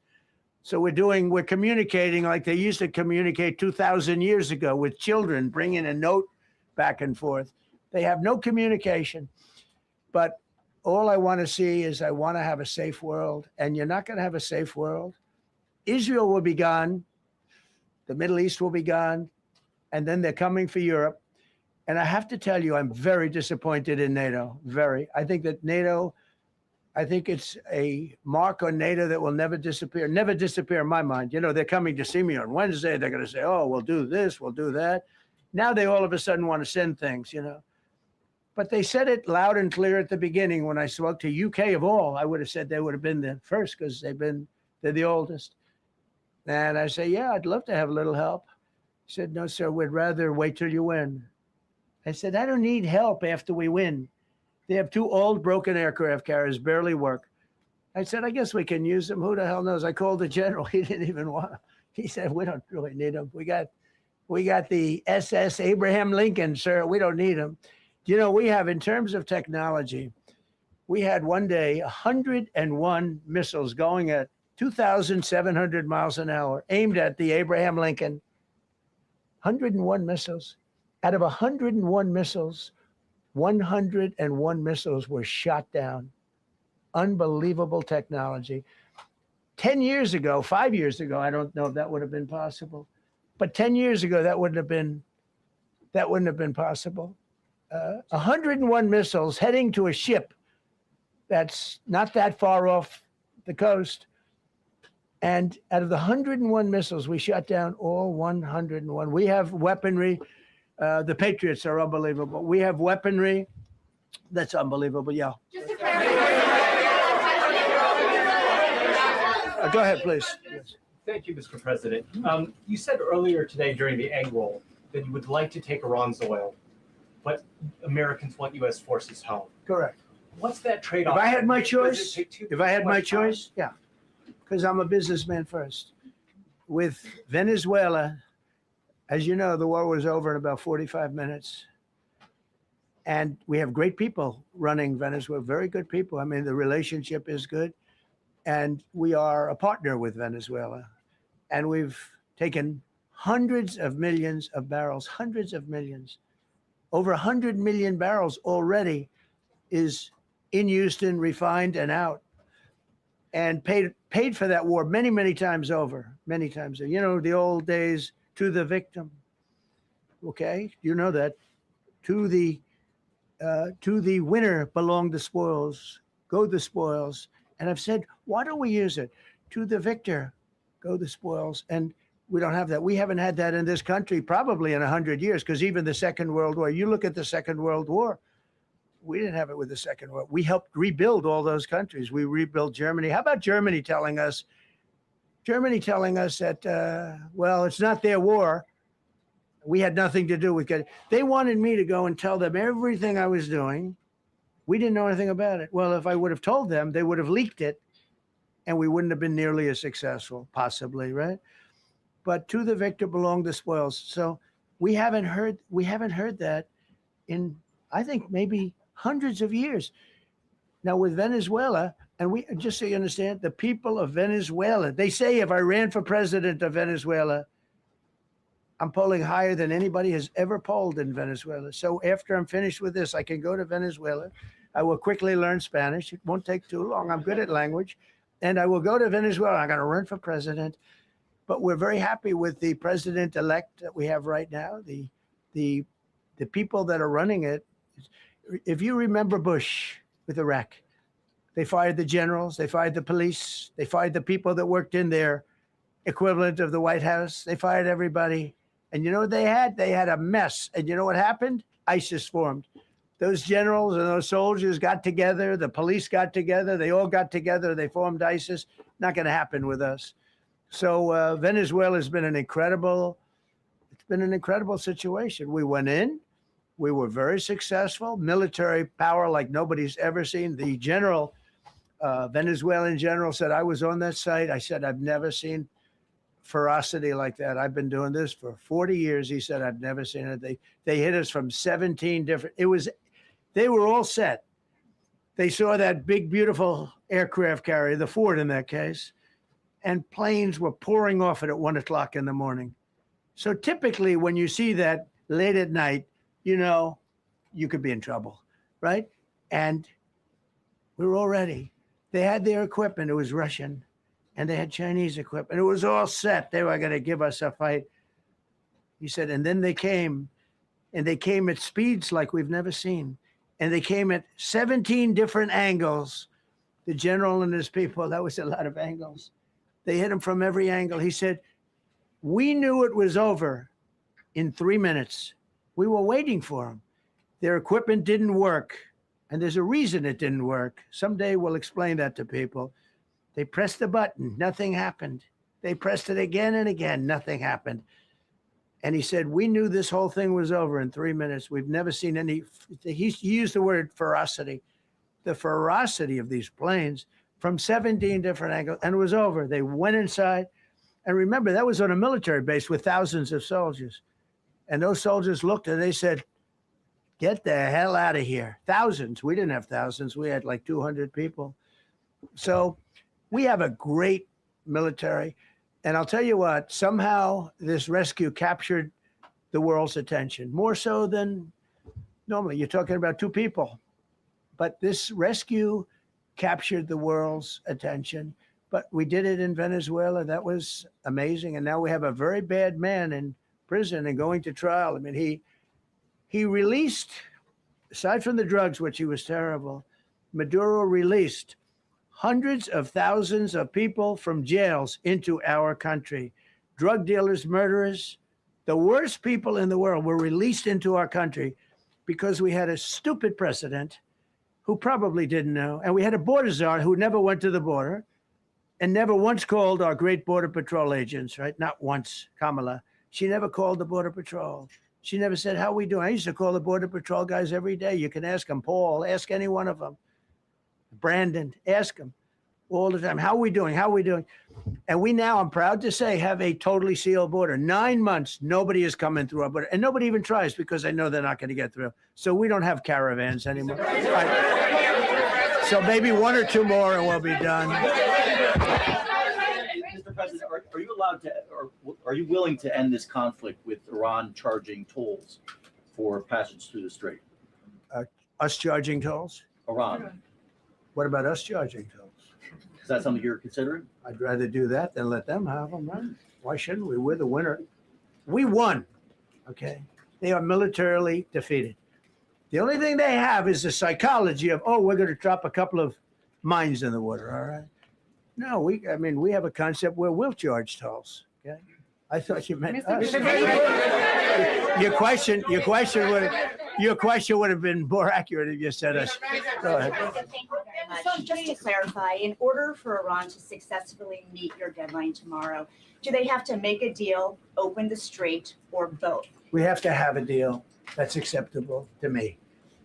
So we're communicating like they used to communicate 2,000 years ago with children, bringing a note back and forth. They have no communication. But all I want to see is I want to have a safe world. And you're not going to have a safe world. Israel will be gone. The Middle East will be gone. And then they're coming for Europe. And I have to tell you, I'm very disappointed in NATO. Very. I think that NATO... I think it's a mark on NATO that will never disappear in my mind. You know, they're coming to see me on Wednesday. They're going to say, oh, we'll do this, we'll do that. Now they all of a sudden want to send things, you know. But they said it loud and clear at the beginning. When I spoke to UK of all, I would have said they would have been the first because they're the oldest. And I say, yeah, I'd love to have a little help. He said, no, sir, we'd rather wait till you win. I said, I don't need help after we win. They have 2 old broken aircraft carriers, barely work. I said, I guess we can use them. Who the hell knows? I called the general. He didn't even want them. He said, we don't really need them. We got the SS Abraham Lincoln, sir. We don't need them. You know, we have, in terms of technology, we had one day 101 missiles going at 2,700 miles an hour aimed at the Abraham Lincoln. 101 missiles. Out of 101 missiles, 101 missiles were shot down. Unbelievable technology. 10 years ago, 5 years ago, I don't know if that would have been possible, but 10 years ago, that wouldn't have been possible. 101 missiles heading to a ship that's not that far off the coast. And out of the 101 missiles, we shot down all 101. We have weaponry. The Patriots are unbelievable. We have weaponry that's unbelievable. Yeah. Go ahead, please. Yes. Thank you, Mr. President. You said earlier today during the egg roll that you would like to take Iran's oil, but Americans want U.S. forces home. Correct. What's that trade-off? If I had my choice, yeah, because I'm a businessman first. With Venezuela, as you know, the war was over in about 45 minutes. And we have great people running Venezuela, very good people. I mean, the relationship is good. And we are a partner with Venezuela. And we've taken hundreds of millions of barrels, hundreds of millions. Over 100 million barrels already is in Houston, refined and out. And paid for that war many, many times over, many times. You know, the old days, to the victim. Okay, you know that. To the winner belong the spoils, go the spoils. And I've said, why don't we use it? To the victor, go the spoils. And we don't have that. We haven't had that in this country probably in 100 years, because even the Second World War, you look at the Second World War, we didn't have it with the Second World. We helped rebuild all those countries. We rebuilt Germany. How about Germany telling us that, well, it's not their war. We had nothing to do with it. They wanted me to go and tell them everything I was doing. We didn't know anything about it. Well, if I would have told them, they would have leaked it, and we wouldn't have been nearly as successful, possibly, right? But to the victor belong the spoils. So we haven't heard that in, I think, maybe hundreds of years. Now with Venezuela, and we, just so you understand, the people of Venezuela, they say if I ran for president of Venezuela, I'm polling higher than anybody has ever polled in Venezuela. So after I'm finished with this, I can go to Venezuela. I will quickly learn Spanish. It won't take too long. I'm good at language. And I will go to Venezuela. I'm going to run for president. But we're very happy with the president-elect that we have right now, the people that are running it. If you remember Bush with Iraq, they fired the generals, they fired the police, they fired the people that worked in their equivalent of the White House. They fired everybody. And you know what they had? They had a mess. And you know what happened? ISIS formed. Those generals and those soldiers got together. The police got together. They all got together. They formed ISIS. Not going to happen with us. So Venezuela has been an incredible situation. We went in. We were very successful. Military power like nobody's ever seen. The general, Venezuelan general, said, I was on that site. I said, I've never seen ferocity like that. I've been doing this for 40 years. He said, I've never seen it. They hit us from 17 different, they were all set. They saw that big, beautiful aircraft carrier, the Ford in that case, and planes were pouring off it at 1 o'clock in the morning. So typically when you see that late at night, you know, you could be in trouble, right? And we were all ready. They had their equipment. It was Russian. And they had Chinese equipment. It was all set. They were going to give us a fight. He said, and then they came, and they came at speeds like we've never seen. And they came at 17 different angles. The general and his people, that was a lot of angles. They hit him from every angle. He said, we knew it was over in 3 minutes. We were waiting for them. Their equipment didn't work. And there's a reason it didn't work. Someday we'll explain that to people. They pressed the button, nothing happened. They pressed it again and again, nothing happened. And he said, we knew this whole thing was over in 3 minutes. We've never seen any, he used the word ferocity. The ferocity of these planes, from 17 different angles, and it was over. They went inside. And remember, that was on a military base with thousands of soldiers. And those soldiers looked and they said, get the hell out of here. Thousands. We didn't have thousands. We had like 200 people. So we have a great military. And I'll tell you what, somehow this rescue captured the world's attention, more so than normally. You're talking about two people. But this rescue captured the world's attention. But we did it in Venezuela. That was amazing. And now we have a very bad man in prison and going to trial. I mean, he released, aside from the drugs, which he was terrible, Maduro released hundreds of thousands of people from jails into our country. Drug dealers, murderers, the worst people in the world were released into our country because we had a stupid president who probably didn't know. And we had a border czar who never went to the border and never once called our great Border Patrol agents, right? Not once, Kamala. She never called the Border Patrol. She never said, how we doing? I used to call the Border Patrol guys every day. You can ask them, Paul, ask any one of them. Brandon, ask them all the time. How we doing? How we doing? And we now, I'm proud to say, have a totally sealed border. 9 months, nobody is coming through our border. And nobody even tries because they know they're not going to get through. So we don't have caravans anymore. Right. So maybe one or two more and we'll be done. Mr. President, are you allowed to, or are you willing to end this conflict with Iran charging tolls for passage through the strait? Us charging tolls? Iran. What about us charging tolls? Is that something you're considering? I'd rather do that than let them have them, right? Why shouldn't we? We're the winner. We won, okay? They are militarily defeated. The only thing they have is the psychology of, oh, we're going to drop a couple of mines in the water, all right? No, we have a concept where we'll charge tolls, okay? I thought you meant us. Your question would have been more accurate if you said us. Go ahead. So just to clarify, in order for Iran to successfully meet your deadline tomorrow, do they have to make a deal, open the strait, or both? We have to have a deal that's acceptable to me.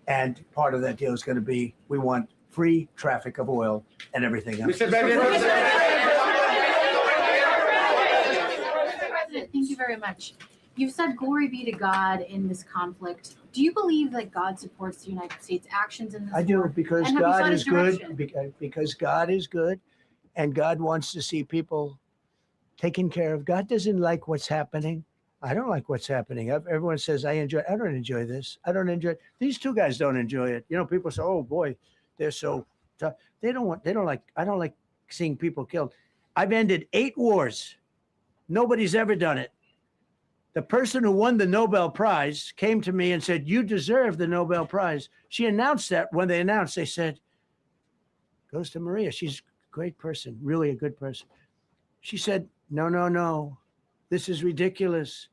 And part of that deal is going to be, we want free traffic of oil and everything else. Mr. President, thank you very much. You've said glory be to God in this conflict. Do you believe that God supports the United States' actions in this I do, war? because And have you God sought is his good, direction? because God is good, and God wants to see people taken care of. God doesn't like what's happening. I don't like what's happening. Everyone says, I don't enjoy this. I don't enjoy it. These two guys don't enjoy it. You know, people say, oh boy, they're so tough. I don't like seeing people killed. I've ended 8 wars. Nobody's ever done it. The person who won the Nobel Prize came to me and said, you deserve the Nobel Prize. She announced that when they announced, they said, goes to Maria. She's a great person, really a good person. She said, no, this is ridiculous.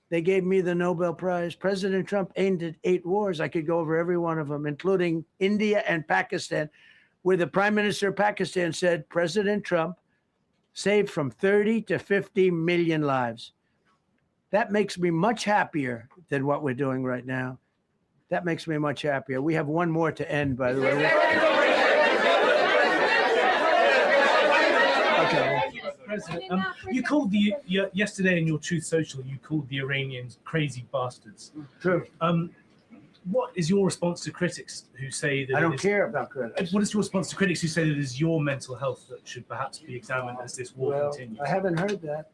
They gave me the Nobel Prize. President Trump ended 8 wars. I could go over every one of them, including India and Pakistan, where the Prime Minister of Pakistan said, President Trump saved from 30 to 50 million lives. That makes me much happier than what we're doing right now. That makes me much happier. We have one more to end, by the way. Okay. President, you called yesterday in your Truth Social, you called the Iranians crazy bastards. True. What is your response to critics who say that I don't care about critics. What is your response to critics who say that it is your mental health that should perhaps be examined as this war continues? I haven't heard that.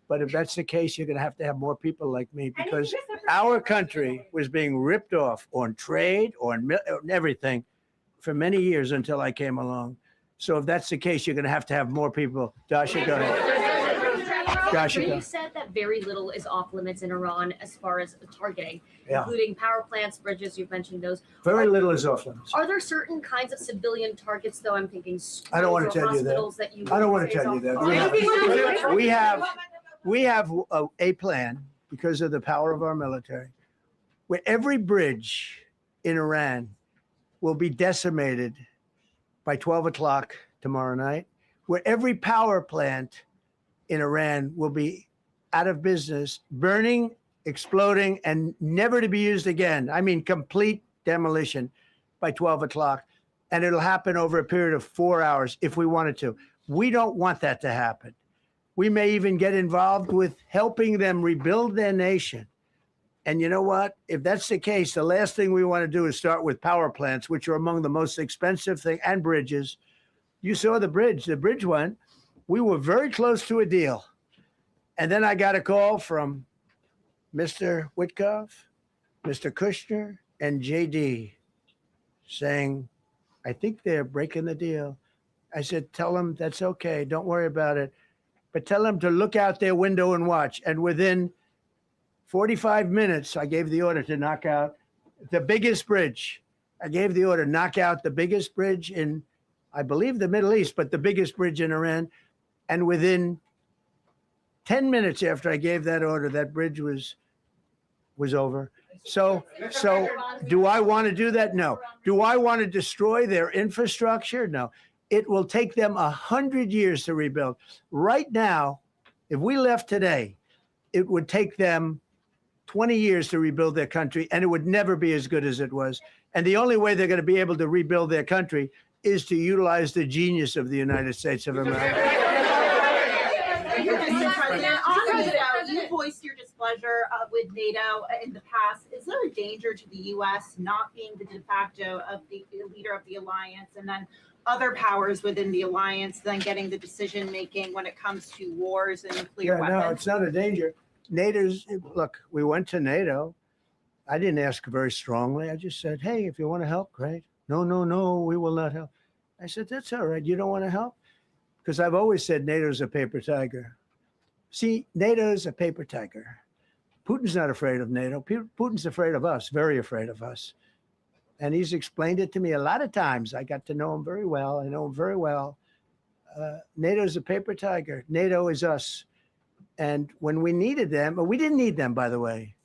But if that's the case, you're going to have more people like me, because our country was being ripped off on trade, on everything for many years until I came along. So if that's the case, you're going to have more people. Dasha, go ahead. Dasha, go. You said that very little is off limits in Iran as far as targeting, Yeah. including power plants, bridges, you've mentioned those. Very little is off limits. Are there certain kinds of civilian targets, though? I'm thinking I don't want to tell you that. I don't want to tell you that. We have a plan, because of the power of our military, where every bridge in Iran will be decimated by 12 o'clock tomorrow night, where every power plant in Iran will be out of business, burning, exploding, and never to be used again. I mean, complete demolition by 12 o'clock. and it'll happen over a period of 4 hours if we wanted to. We don't want that to happen. We may even get involved with helping them rebuild their nation. And you know what? If that's the case, the last thing we want to do is start with power plants, which are among the most expensive thing, and bridges. You saw the bridge one. We were very close to a deal. And then I got a call from Mr. Witkoff, Mr. Kushner, and JD saying, I think they're breaking the deal. I said, tell them that's okay. Don't worry about it. But tell them to look out their window and watch. And within 45 minutes, I gave the order to knock out the biggest bridge. I gave the order, knock out the biggest bridge in, I believe, the Middle East, but the biggest bridge in Iran. And within 10 minutes after I gave that order, that bridge was over. So do I want to do that? No. Do I want to destroy their infrastructure? No. It will take them 100 years to rebuild. Right now, if we left today, it would take them 20 years to rebuild their country, and it would never be as good as it was. And the only way they're going to be able to rebuild their country is to utilize the genius of the United States of America. Mr. President, on NATO, you voiced your displeasure with NATO in the past. Is there a danger to the U.S. not being the de facto of the leader of the alliance, and then other powers within the alliance then getting the decision making when it comes to wars and nuclear weapons? No, it's not a danger. Look, we went to NATO. I didn't ask very strongly. I just said, hey, if you want to help, great. No, we will not help. I said, that's all right. You don't want to help? Because I've always said NATO's a paper tiger. See, NATO's a paper tiger. Putin's not afraid of NATO. Putin's afraid of us, very afraid of us. And he's explained it to me a lot of times. I got to know him very well. I know him very well. NATO's a paper tiger. NATO is us. And when we needed them, but we didn't need them, by the way.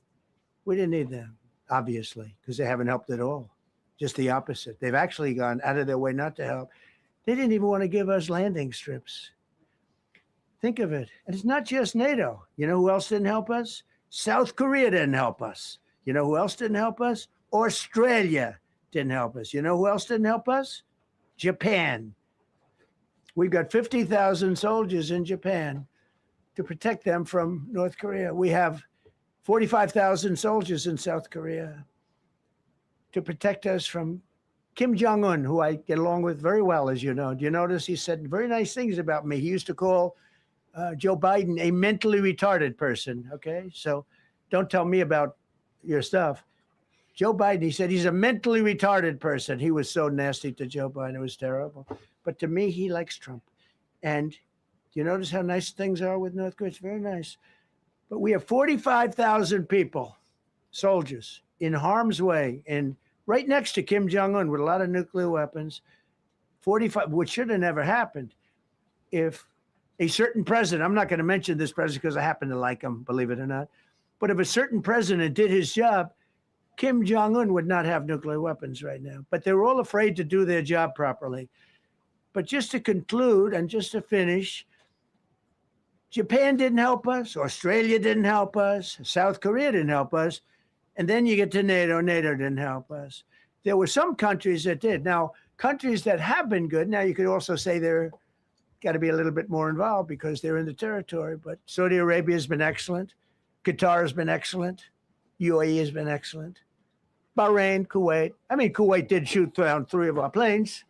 We didn't need them, obviously, because they haven't helped at all. Just the opposite. They've actually gone out of their way not to help. They didn't even want to give us landing strips. Think of it. And it's not just NATO. You know who else didn't help us? South Korea didn't help us. You know who else didn't help us? Australia didn't help us. You know who else didn't help us? Japan. We've got 50,000 soldiers in Japan to protect them from North Korea. We have 45,000 soldiers in South Korea to protect us from Kim Jong-un, who I get along with very well, as you know. Do you notice he said very nice things about me? He used to call Joe Biden a mentally retarded person, okay? So don't tell me about your stuff. Joe Biden, he said he's a mentally retarded person. He was so nasty to Joe Biden. It was terrible. But to me, he likes Trump. And do you notice how nice things are with North Korea? It's very nice. But we have 45,000 people, soldiers, in harm's way, and right next to Kim Jong-un with a lot of nuclear weapons. 45, which should have never happened if a certain president, I'm not going to mention this president because I happen to like him, believe it or not, but if a certain president did his job, Kim Jong-un would not have nuclear weapons right now. But they were all afraid to do their job properly. But just to conclude and just to finish, Japan didn't help us, Australia didn't help us, South Korea didn't help us, and then you get to NATO, NATO didn't help us. There were some countries that did. Now, countries that have been good, now you could also say they're got to be a little bit more involved because they're in the territory, but Saudi Arabia has been excellent. Qatar has been excellent. UAE has been excellent. Bahrain, Kuwait. I mean, Kuwait did shoot down 3 of our planes.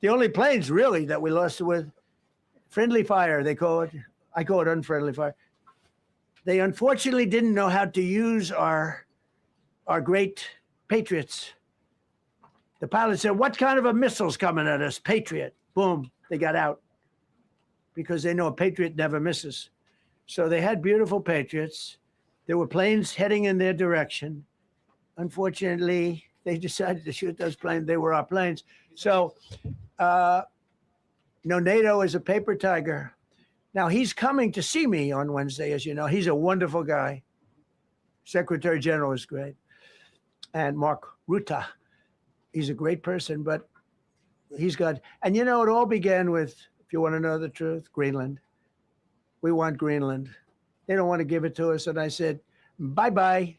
The only planes really that we lost with friendly fire, they call it. I call it unfriendly fire. They unfortunately didn't know how to use our great Patriots. The pilot said, what kind of a missile's coming at us? Patriot. Boom, they got out because they know a Patriot never misses. So they had beautiful Patriots. There were planes heading in their direction. Unfortunately, they decided to shoot those planes. They were our planes. So, NATO is a paper tiger. Now, he's coming to see me on Wednesday, as you know. He's a wonderful guy. Secretary General is great. And Mark Rutte, he's a great person, but he's got, and it all began with, if you want to know the truth, Greenland. We want Greenland. They don't want to give it to us. And I said, bye-bye.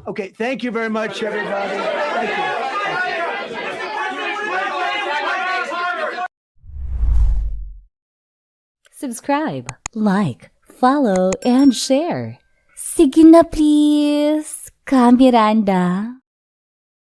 Okay, thank you very much, everybody. Thank you. Subscribe, like, follow, and share. Sige na please, Kamiranda.